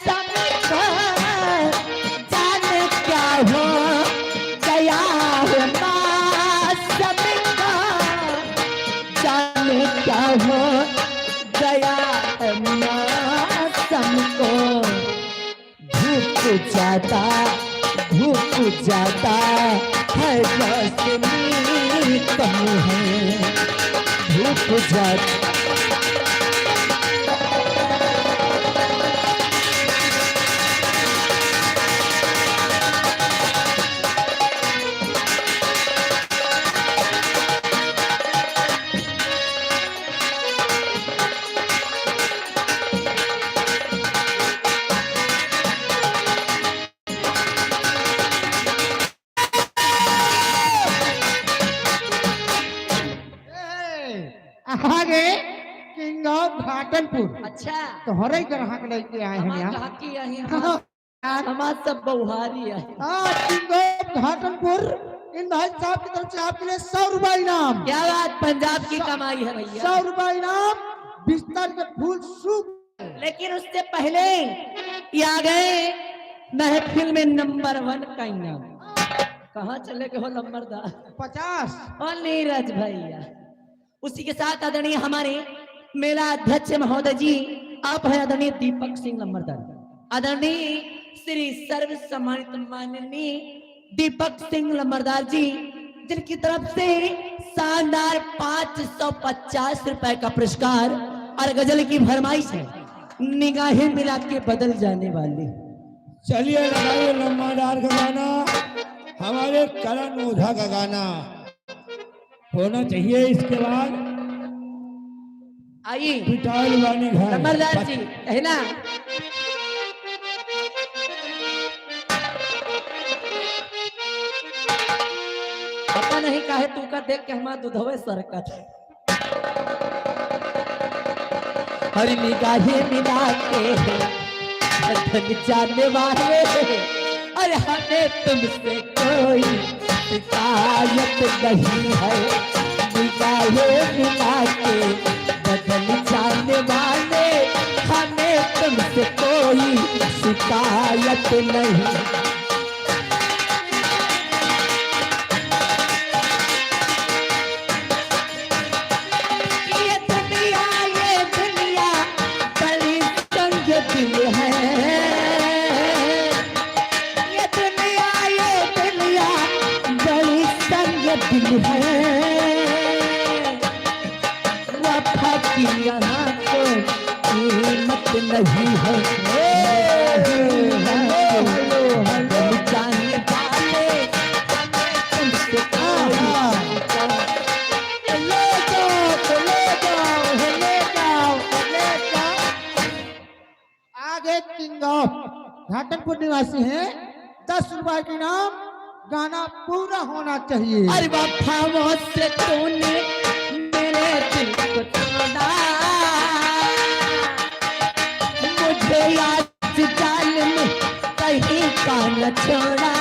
सबको, जाने क्या हो गया है सबको, जाने क्या हो गया है सबको। धूप जाता है रोशनी कम है। धूप जाता आगे किंग ऑफ घाटनपुर अच्छा तो हर ही ग्राहक लेके आए हैं हमार यहाँ। कहा कि यही हमार सब बहुहारी है। किंग ऑफ घाटनपुर, इन भाई साहब की तरफ से आपके लिए 100 रुपया इनाम। क्या बात, पंजाब की कमाई है भैया। 100 रुपया इनाम, बिस्तर के फूल सूख। लेकिन उससे पहले ये आ गए महफिल में नंबर 1 का इनाम। कहाँ चले गए हो नंबरदार 50। और नीरज भैया। उसी के साथ आदरणीय हमारे मेला अध्यक्ष महोदय जी, आप है आदरणीय दीपक सिंह लंबरदार। आदरणीय श्री सर्व सम्मानित माननीय दीपक सिंह लंबरदार जी, जिनकी तरफ से शानदार 550 रुपए का पुरस्कार। और गजल की फरमाइश है, निगाहें मिला के बदल जाने वाली। चलिए लगाइए लम्बादार का गाना, हमारे करण ओझा का गाना। होना चाहिए। इसके बाद आई पिटाई वाली घर नंबरदार जी है ना। पता नहीं काहे तू का देख के हमारा दूधवे सरकत है। हर निगाहें मिला के धन जाने वाले, अरे हमें तुमसे कोई शिकायत नहीं है। निगाहें मिला के बदल जाने वाले, हमें तुमसे कोई शिकायत नहीं। ये दुनिया बड़ी तंग दिल है। ये दुनिया बड़ी तंग दिल है। वफा की यहाँ तो कीमत नहीं है। बदल जाने वाले, तुमसे कोई ले जाओ। आगे किंग ऑफ घाटनपुर निवासी हैं, 10 रुपए के नाम। गाना पूरा होना चाहिए। अरे वफाओं से तूने मेरे दिल को तोड़ा, मुझे आज जाल में कहीं का न छोड़ा।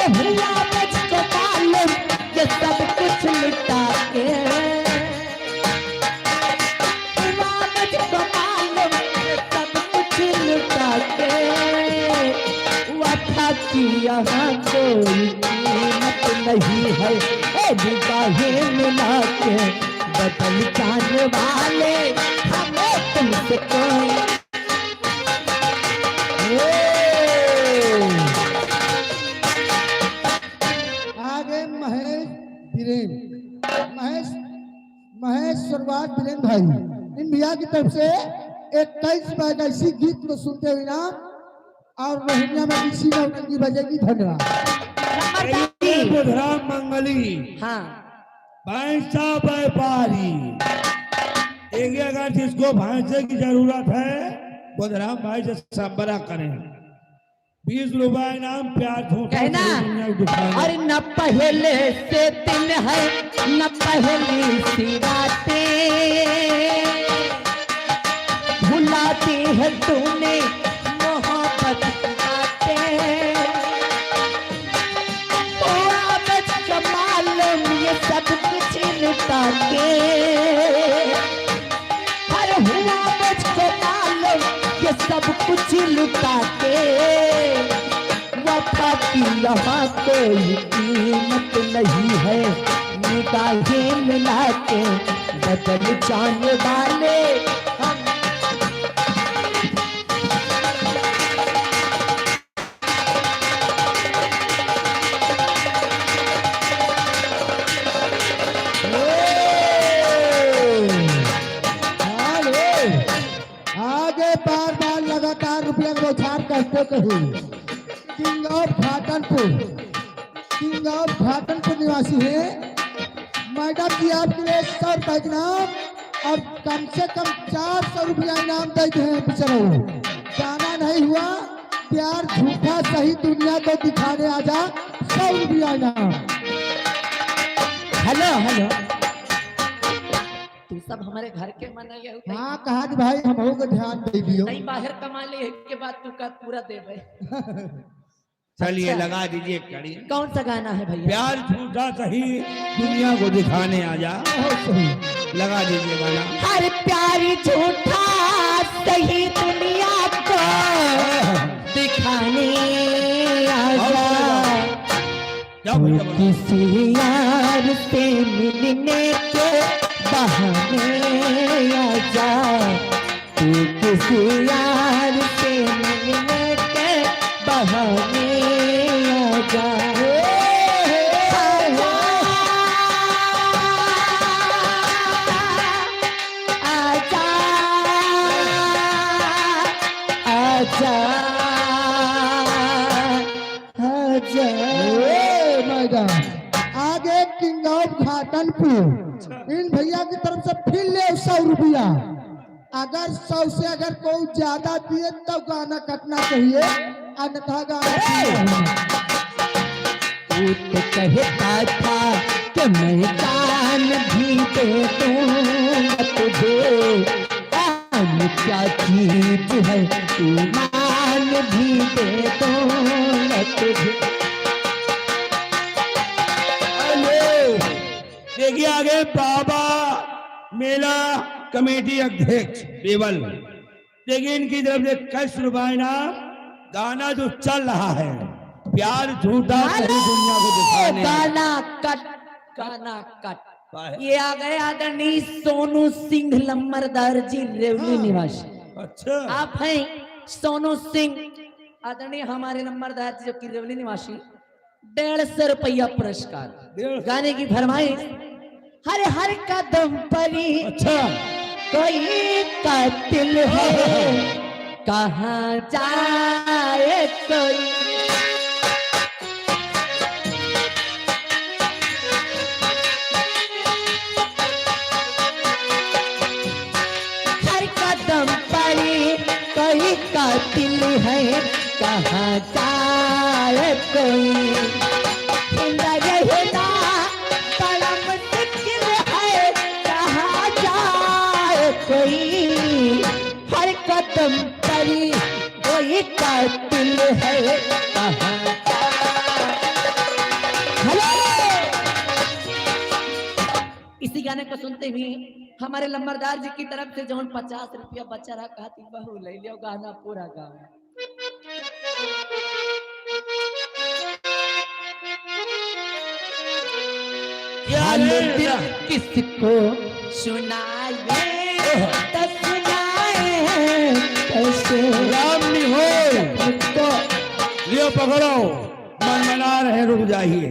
हुआ मुझको मालूम ये सब कुछ लुटा के, हुआ मुझको मालूम ये सब कुछ लुटा के। वफा की यहाँ कोई कीमत नहीं है। निगाहें मिला के बदल जाने वाले, हमें तुमसे कोई। आगे महेश बीरेन, महेश शुरुआत बीरेन भाई, इन भैया की तरफ से 21 बार ऐसी गीत को सुनते हुए नाम और रोहिणिया में किसी की बजेगी। धन्यवाद। बुधराम मंगली हाँ भैंसा व्यापारी। एक अगर जिसको भैंसे की जरूरत है बुधराम भाई से संपर्क करें। 20 रुपए इनाम प्यार झूठा कहना। दुकान। अरे न पहले से दिन है न पहली सी रातें, भुलाती है तूने मोहब्बत की बातें। हुआ मुझको मालूम ये सब कुछ लुटा के, अरे हुआ मुझको मालूम ये सब कुछ लुटा के। वफा की यहाँ कोई कीमत नहीं है। निगाहें मिला के बदल जाने वाले, हम आगे बार बार लगातार रुपया का उछाल करते कहीं। किंग ऑफ घाटनपुर निवासी है। मैडम जी आपके लिए 100 रुपए का इनाम और कम से कम 400 रुपया इनाम देते हैं। पिछड़ो गाना नहीं हुआ, प्यार झूठा सही दुनिया को दिखाने आजा। 100 रुपया इनाम। हेलो हेलो, तू सब हमारे घर के मनाइए हो। हाँ कहा कि भाई हम को ध्यान दे दियो। नहीं बाहर कमा ले के बाद तू का पूरा देवे। चलिए अच्छा। लगा दीजिए कड़ी। कौन सा गाना है भैया? प्यार झूठा सही दुनिया को दिखाने आजा। बहुत सही। लगा दीजिए गाना। हर प्यार झूठा सही दुनिया को दिखाने आजा। जाओ भैया बोलो। किसी यार से मिलने के बहाने आजा, तू किसी यार से मिलने के बहाने आजा। आजा आजा आजा। मैडम इन भैया की तरफ से फिर ले 100 रुपया। अगर 100 से अगर कोई ज्यादा दिए तो गाना कटना चाहिए, अन्यथा गाना तू तो कहता था कि मैं जान भी दे दूंगा तुझे, जान क्या चीज है तू मान भी दे दूंगा तुझे। देखिए आगे बाबा मेला कमेटी अध्यक्ष केवल, देखिए इनकी तरफ से कैसे रुपए ना गाना जो चल रहा है, प्यार झूठा सारी दुनिया को दिखाने। गाना कट ये आ गए आदरणीय सोनू सिंह लम्बरदार जी, रेवली निवासी। अच्छा, आप हैं सोनू सिंह आदरणीय हमारे लम्बरदार जी जो कि रेवली निवासी। 150 रुपया पुरस्कार। गाने की फरमाइश हर हर कदम पर ही अच्छा कोई कातिल है, कहाँ जाए कोई। हर कदम पर ही कोई कातिल है, कहाँ जाए कोई। जिंदा रहना बड़ा मुश्किल है, कहाँ जाए कोई। हर कदम पर ही कोई कातिल है, कहाँ जाए। हेलो, इसी गाने को सुनते हुए हमारे लम्बरदार जी की तरफ से जो 50 रुपया बचा रहा, कहती बहू ले लियो गाना पूरा गाओ। दिल किसको सुनाए तो सुनाए कैसे। राम नहीं हो तो लियो पकड़ो, मन मना रहे, रुक जाइए।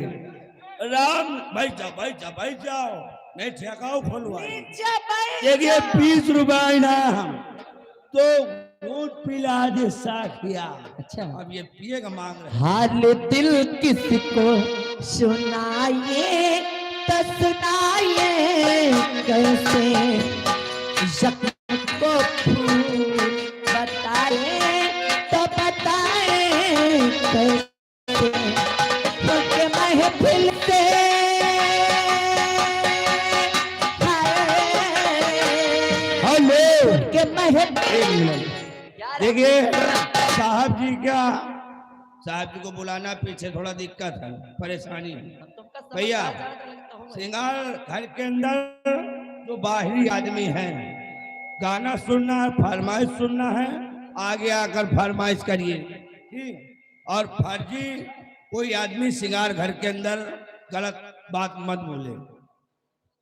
राम भाई जाओ, भाई जाओ, भाई जाओ, नहीं ठेकाओ खोलवाई। देखिए 20 रुपए इनाम, तो दूध पिला दे साखिया। अच्छा, अब ये पिएगा मांग रहे। हाल दिल किसको सुनाए तो सुनाए कैसे। जख्म को फूल बताए तो बताए कैसे। क्योंकि महफिल से हेलो, के महफिल। देखिए साहब जी क्या, साहब जी को बुलाना पीछे थोड़ा दिक्कत है, परेशानी है। भैया सिंगार घर के अंदर जो बाहरी आदमी हैं, गाना सुनना है, फरमाइश सुनना है, आगे आकर फरमाइश करिए, ठीक। और फर्जी कोई आदमी सिंगार घर के अंदर गलत बात मत बोले।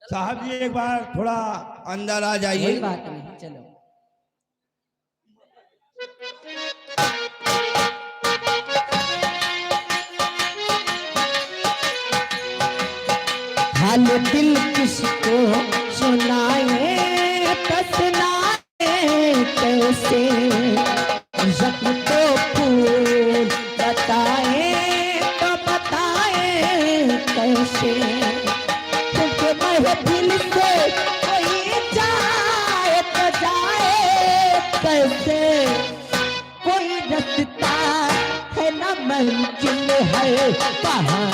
साहब जी एक बार थोड़ा अंदर आ जाइए। कोई बात नहीं, चलो। हाल दिल किसको सुनाए तो सुनाए कैसे। जख्म को फूल बताए तो बताए कैसे। क्योंकि महफिल से कोई जाए तो जाए कैसे। कोई रास्ता है न मंजिल है, कहाँ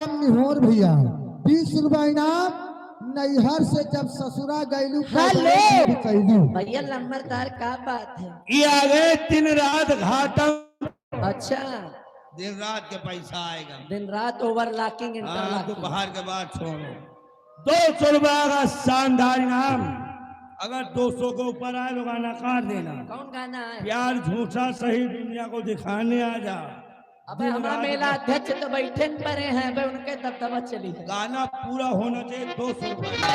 निहोर भैया 20 रुपया इनाम। नैहर से जब ससुरा गैलू हेलो भैया लंबरदार, का बात है। ये आ गए दिन रात घाटम। अच्छा, दिन रात के पैसा आएगा, दिन रात ओवरलॉकिंग इंटरलॉकिंग। दोपहर के बाद छोड़ो। 200 रुपया का शानदार इनाम। अगर 200 के ऊपर आए तो गाना काट देना। कौन गाना है? प्यार झूठा सही दुनिया को दिखाने आ जा। अब हमारा मेला अध्यक्ष तो बैठे पड़े हैं, भाई उनके दबदबा चली है। गाना पूरा होना चाहिए। 200 रुपया।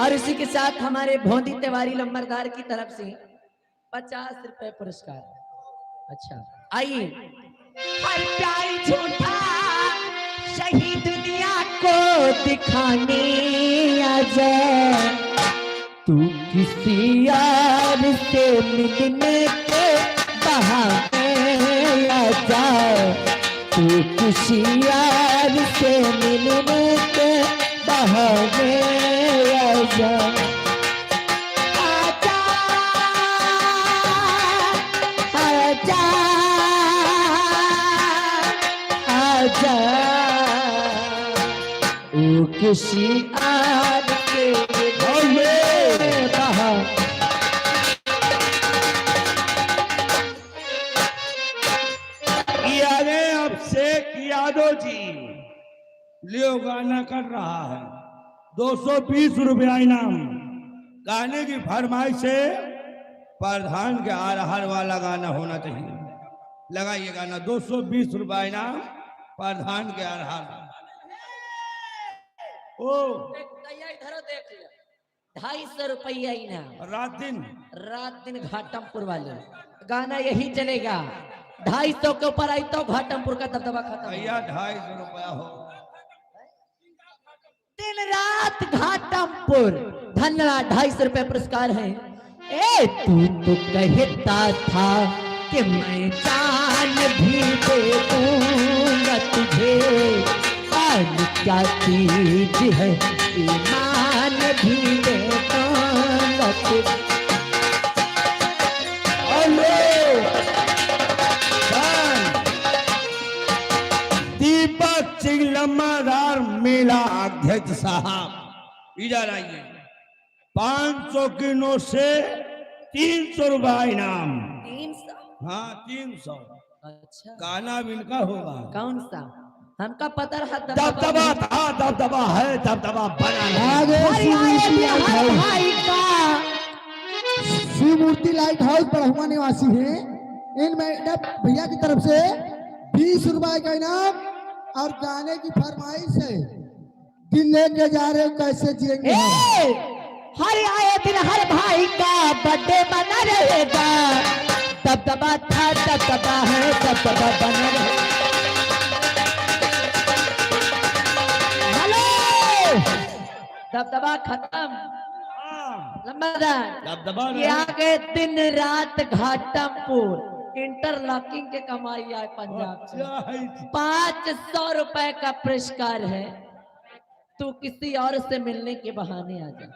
और इसी के साथ हमारे भोंदी तिवारी लंबरदार की तरफ से 50 रुपए पुरस्कार। अच्छा आइए। हर प्यार झूठा सही दुनिया को दिखाने आ जाए। तू किसी यार से मिलने के बहाने आ जा, तू किसी यार से मिलने के बहाने आ जा। आजा आजा आजा ओ किसी यार के अब शेख यादव जी लियो गाना कर रहा है। 220 रुपया इनाम। गाने की फरमाइश से प्रधान के आहार वाला गाना होना चाहिए। लगाइए गाना। 220 रुपया इनाम प्रधान के आहार। ओ इधर देख ले, 250 रुपया इनाम। रात दिन घाटमपुर वाले गाना यही चलेगा। 250 के ऊपर आई तो घाटमपुर का दबदबा खत्म। भैया 250 रुपया हो। दिन रात घाटमपुर। धन्यवाद। 250 रुपए पुरस्कार है। ए तू तो कहता था कि मैं जान भी दे दूंगा तुझे, आज क्या चीज है ईमान भी दे दूंगा तुझे। दीपक सिंह लम्बादार मेला अध्यक्ष साहब इधर आइए। 500 की नोट से 300 रुपया इनाम। 300? हाँ 300। अच्छा गाना भी इनका होगा। कौन सा? हमका पता रहा। दबदबा था, दबदबा है, दबदबा बना आगे शिव मूर्ति लाइट हाउस बड़हुआ निवासी है। इन भैया की तरफ से 20 रुपए का इनाम और गाने की फरमाइश है। दिल लेके जा रहे हो कैसे जिएंगे हम। हर आए दिन हर भाई का बर्थडे बना रहेगा। दबदबा था, दबदबा है, दबदबा बना रहेगा। हेलो, दबदबा खत्म। लंबादार दबदबा ये आगे दिन रात घाटमपुर इंटरलॉकिंग के कमाई आए पंजाब से। 500 रुपए का पुरस्कार है। तू किसी और से मिलने के बहाने आ जा।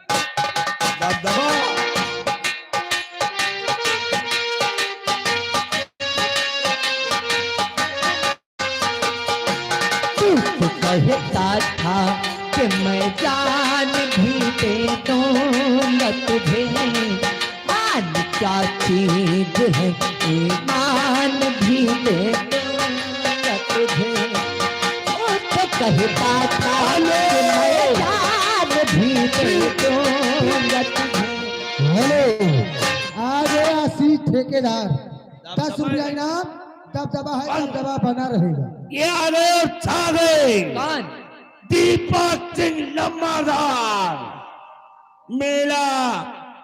तू तो कहता था कि मैं जान भी दे दूंगा तुझे, मान क्या चीज है ईमान भी दे दूंगा तुझे। वो तो कहता था कि मैं जान भी दे दूंगा तुझे। हेलो, आगे आशीष ठेकेदार 10 रुपया इनाम। दबदबा है, दबदबा बना रहेगा। ये आ गए और छा गए। कौन? दीपक सिंह लम्बादार मेला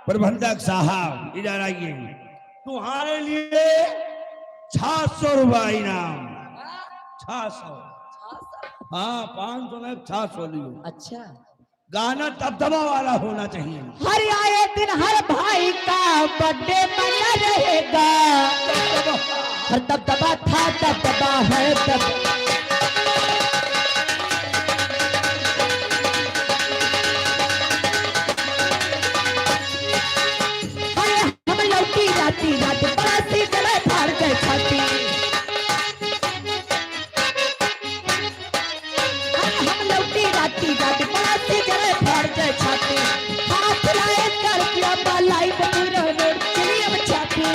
प्रबंधक साहब इधर आइए। तुम्हारे लिए 600 रुपया इनाम। 600। हाँ 500 में 600 लियो। अच्छा गाना दबदबा वाला होना चाहिए। हर आए दिन हर भाई का बर्थडे बना रहेगा। हर दबदबा था, दबदबा है, हम लौटी जाती जाती पड़ासी गले फाड़ के छाती। हम लौटी जाती जाती पड़ासी गले फाड़ के छाती। हाथ लाए कर किया बालाई बनी रोड चली अब छाती।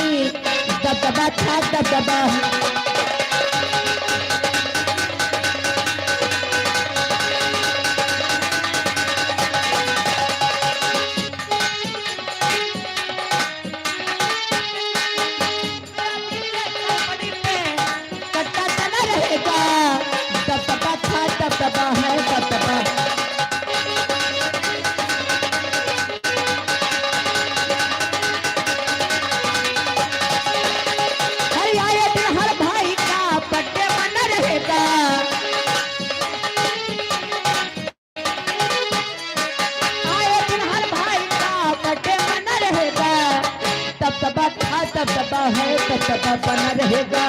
दबदबा था, दबदबा कट्टा चला रहेगा। दबदबा था, दबदबा है, दबदबा। हर आए दिन हर दबदबा था दबदबा है दबदबा बना रहेगा।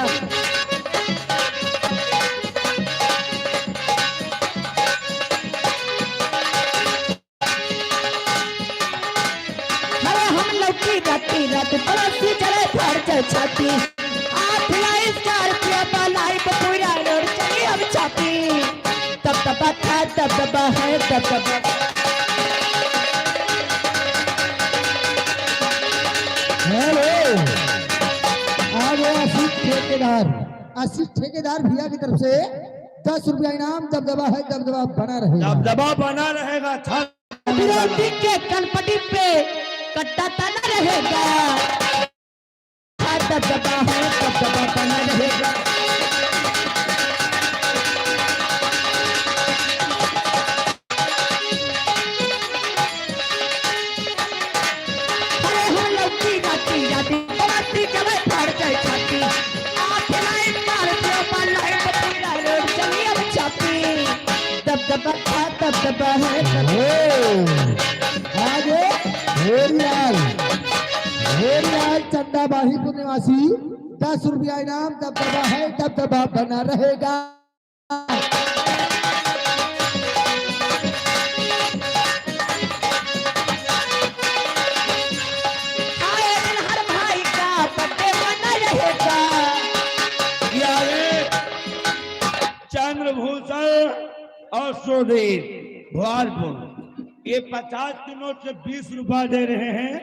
अरे हम लौकी राती रात पड़ोसी चले फाड़ के छाती, 8 लाइफ 4 रुपया बालाई पूरा रोड चली अब छाती। दबदबा था दबदबा है दबदबा। हेलो, आ गया आशिक ठेकेदार भैया की तरफ से 10 रुपया इनाम। दबदबा है दबदबा बना रहेगा। दबदबा बना रहेगा था। विरोधी के कनपटी पे कट्टा तना रहेगा। दबदबा है दबदबा बना रहेगा। अरे हम लौकी जाती जाती पड़ोसी चले फाड़ के छाती, 8 लाइन 4 रुपया बालाई पूरा रोड चली अब छाती। दबदबा था दबदबा है दबदबा। आगे हेरियाल चंदा बाहीपुर निवासी 10 रुपया इनाम। दबदबा है दबदबा बना रहेगा। आए दिन हर भाई का बर्थडे मना रहेगा। चंद्रभूषण और सुधीर भोलपुर ये 50 के नोट से 20 रुपया दे रहे हैं।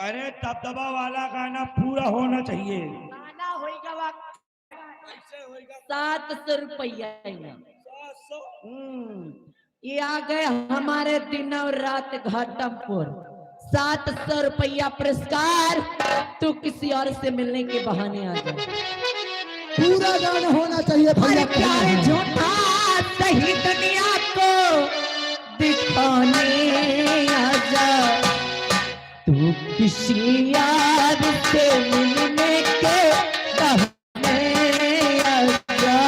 अरे दबदबा वाला गाना पूरा होना चाहिए। गाना होएगा 700 रुपया। ये आ गए हमारे दिन और रात घाटमपुर। 700 रुपया पुरस्कार। तू किसी और से मिलने के बहाने आ जा। पूरा गाना होना चाहिए अरे भैया। प्यारे झूठा सही दुनिया को दिखाने आ जा। तू किसी यार से मिलने के बहाने आ जा।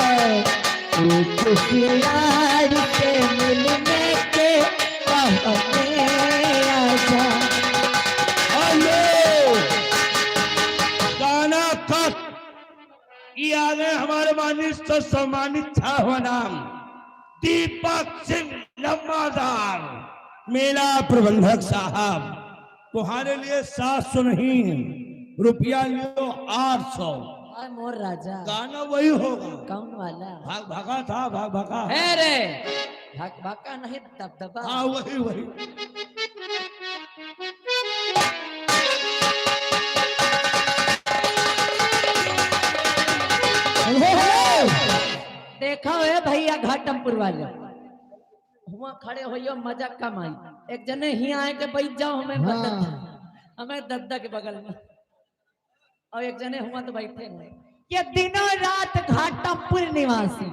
तू किसी यार से मिलने के बहाने आ जा। हेलो, गाना कट। ये आ गए हमारे मानित तो सम्मानित था हुआ नाम दीपक सिंह लम्बादार, मेला प्रबंधक साहब। तुम्हारे लिए 700 नहीं रुपया लियो 800। और मोर राजा गाना वही होगा। कौन वाला? भाग भागा था भाग भागा। है रे भाग भागा नहीं दबदबा। हाँ वही वही। देखो है भैया घाटमपुर वाले हुआ खड़े हो मजा कमाई। एक जने ही आए के बैठ जाओ हमें हमें दद्दा के बगल में, और एक जने हुआ तो बैठे हुए। ये दिनों रात घाटमपुर निवासी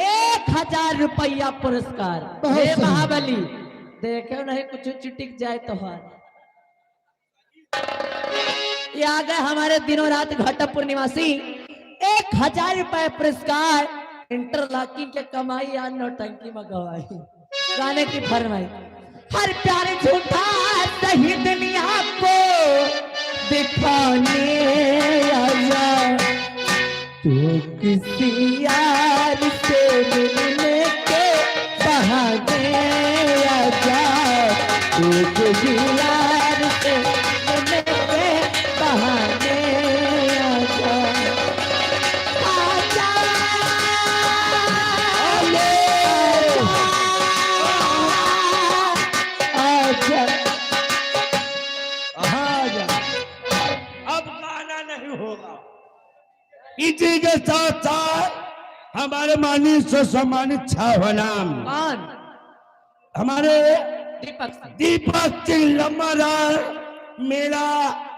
1000 रुपया पुरस्कार। हे महाबली देखे नहीं कुछ चिटिक जाए तो ये आ गए हमारे दिनों रात घाटमपुर निवासी 1000 रुपए पुरस्कार। इंटरलॉकिंग के कमाई या नौटंकी में गवाई। गाने की फरमाई। हर प्यारे झूठा सही दुनिया को दिखाने आया। तू किसी यार से मिलने के बहाने आजा। तू किसी यार से मिलने के बहाने आजा। आजा आजा। अब गाना नहीं होगा। इसी के साथ साथ हमारे मानित से सम्मानित छावा नाम कौन? हमारे दीपक सिंह लम्बादार, मेला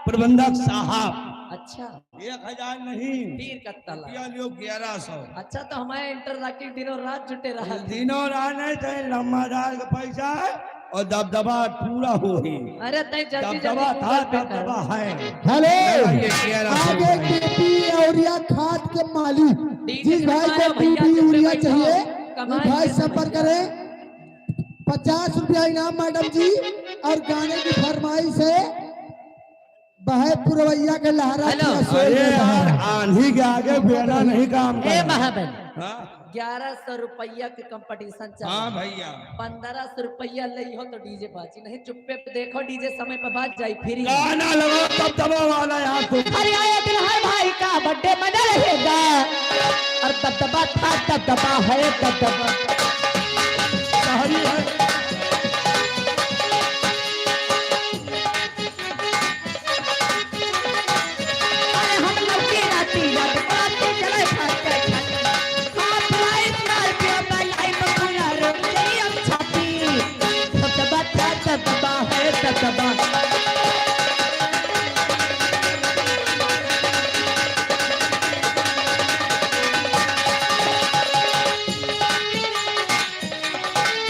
प्रबंधक साहब। अच्छा 1000 नहीं तीर का तला। रुपया लियो 1100। अच्छा तो हमारे इंटरलॉकिंग दिनों रात जुटे रहा। दिनों रात नहीं चाहे लम्बादार का पैसा है और दबदबा पूरा हो ही। अरे तय जल्दी दबदबा था दबदबा है। हेलो, ये 1100 आगे केपी यूरिया खाद के मालिक जिस भाई को केपी यूरिया चाहिए वो भाई संपर्क करें। 50 रुपया इनाम मैडम जी। और गाने की फरमाइश है बहे पुरवैया के लहरा हेलो। किया सोए अरे में यार बहा। आंधी के आगे बेड़ा नहीं काम ए कर महाबन हाँ 1100 रुपया के कंपटीशन चल हाँ भैया 1500 रुपया ले हो तो डीजे बाजी नहीं चुप्पे पे देखो डीजे समय पर बाज जाई फिर गाना लगाओ तब दबा वाला यार तुम अरे आया दिल हर भाई का बर्थडे मना रहेगा और दबदबा था दबदबा है दबदबा सही है अरे हम लोग की राती रात बातें चले खाते हाथ लाई मार पे मलाई पूरा रुक गई अब छाती दबदबा था दबदबा है दबदबा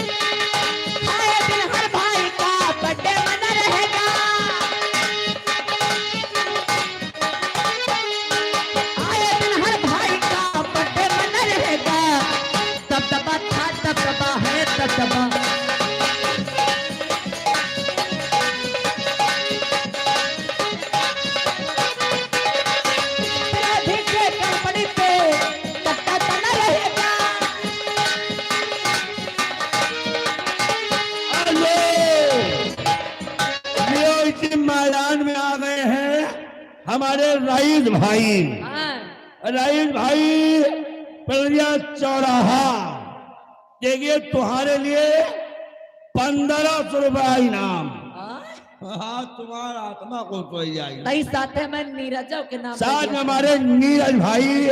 आए दिन हर भाई का बर्थडे मना रहेगा आए दिन हर भाई का बर्थडे मना रहेगा दबदबा था दबदबा है दबदबा तेरा डीजे कंपनी पे कट्टा बना रहेगा हेलो ये इसी मैदान में आ गए हैं हमारे रईस भाई रईस भाई पलिया चौराहा देखिए तुम्हारे लिए 1500 रुपया इनाम हाँ तुम्हारा आत्मा को सोई जाएगी तई साथे में नीरजों के नाम साथ में हमारे नीरज भाई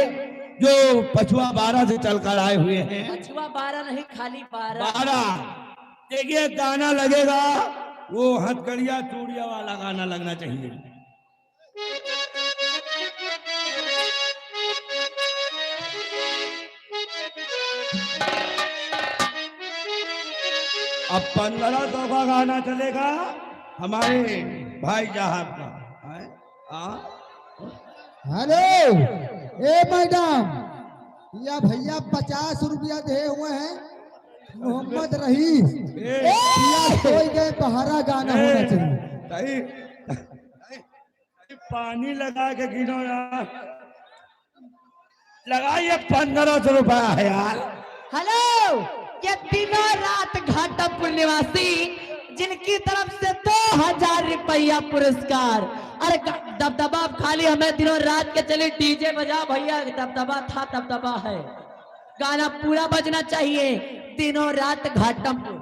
जो पछुआ 12 से चलकर आए हुए हैं पछुआ 12 नहीं खाली 12 12 देखिए गाना लगेगा वो हथकड़िया चूड़िया वाला गाना लगना चाहिए अब 1500 का गाना चलेगा हमारे भाई साहब का हैं? हेलो ए मैडम या भैया 50 रुपया दे हुए हैं मोहम्मद रईस ए, या सोई गए बहारा गाना होना चाहिए सही सही पानी लगा के गिनो यार लगाइए 1500 रुपया है यार हेलो ये दिनों रात घाटमपुर निवासी जिनकी तरफ से 2000 रुपया पुरस्कार अरे दबदबा खाली हमें दिनों रात के चले डीजे बजा भैया दबदबा था दबदबा है गाना पूरा बजना चाहिए दिनों रात घाटमपुर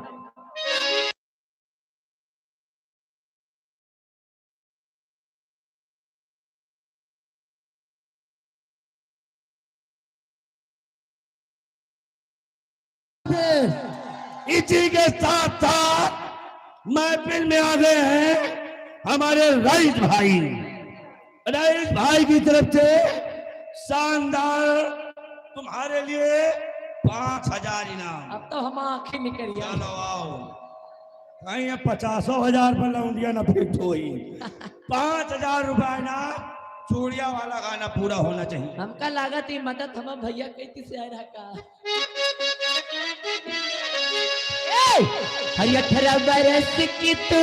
इसी के साथ साथ महफिल में आ गए हैं हमारे रईस भाई की तरफ से शानदार तुम्हारे लिए 5000 इनाम अब तो हम आंखें निकल गया चलो आओ कहीं 50,000 पर लौंडिया न फिट हुई 5000 रुपया इनाम चूड़िया वाला गाना पूरा होना चाहिए हमका लागत ही मदद हम भैया कैसे से आए रहा का हरिया ठरा बरस की तू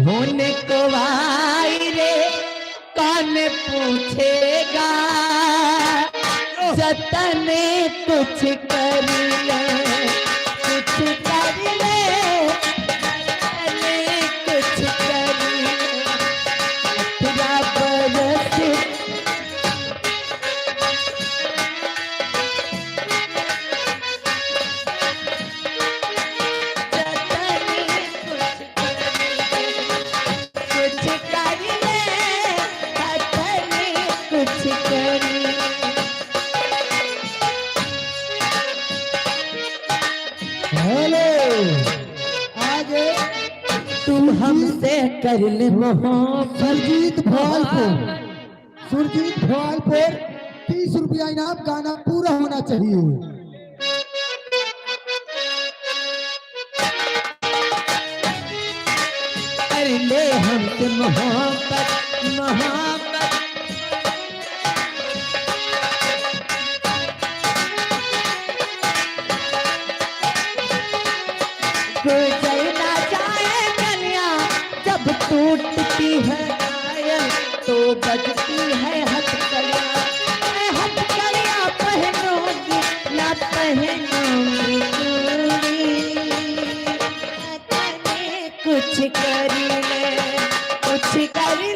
होने को आई रे कौन पूछेगा जतने कुछ कर ले कुछ कर ले जतने कुछ कर ले ठरा बरस हेलो आगे तू हमसे कर ले मोहब्बत सुरजीत भोलपुर 30 रुपया इनाम गाना पूरा होना चाहिए कर ले हमसे मोहब्बत मोहब्बत गुजर ना जाए कन्या जब टूटती है पायल बजती है हथकड़ियाँ, मैं हथकड़ियाँ पहनूंगी ना पहनूंगी चूड़ी। तने कुछ कर ले, कुछ कर ले,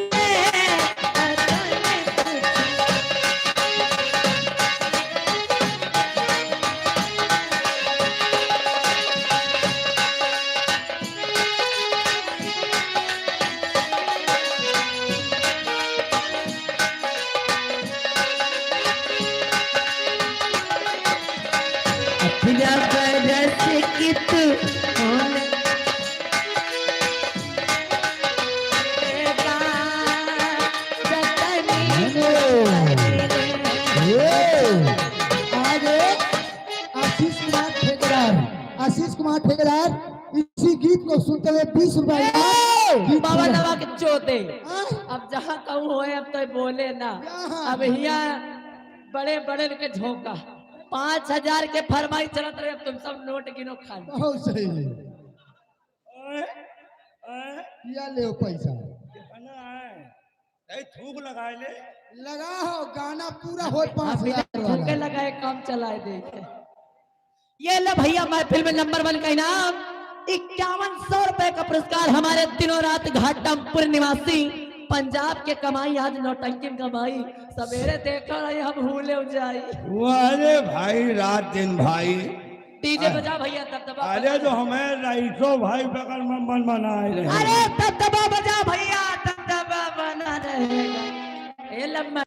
बरस की तू आशीष कुमार ठेकेदार इसी गीत को सुनते हुए 20 रुपए बाबा लगा के चोते। अब जहाँ कहूँ होए अब तो बोले ना, अब यहाँ बड़े बड़े के झोंका 5000 के फरमाई चलत रहे, अब तुम सब नोट गिनो खा लो। बहुत सही या ले पैसा थूक लगाए ले, लगा हो गाना पूरा हो 5000 धोखे लगाए काम चलाए देखे। ये ले भैया महफिल में नंबर 1 का इनाम 5100 रुपए का पुरस्कार हमारे दिनों रात घाटमपुर निवासी पंजाब के कमाई आज नौटंकी कमाई सवेरे देखा रही हम भूले जाई। अरे भाई रात दिन भाई डीजे बजा भैया तब दबा। अरे जो हमें राइसो भाई बगल में मन बनाए रहे। अरे तब दबा बजा भैया तब दबा बना रहेगा। ये लम्बा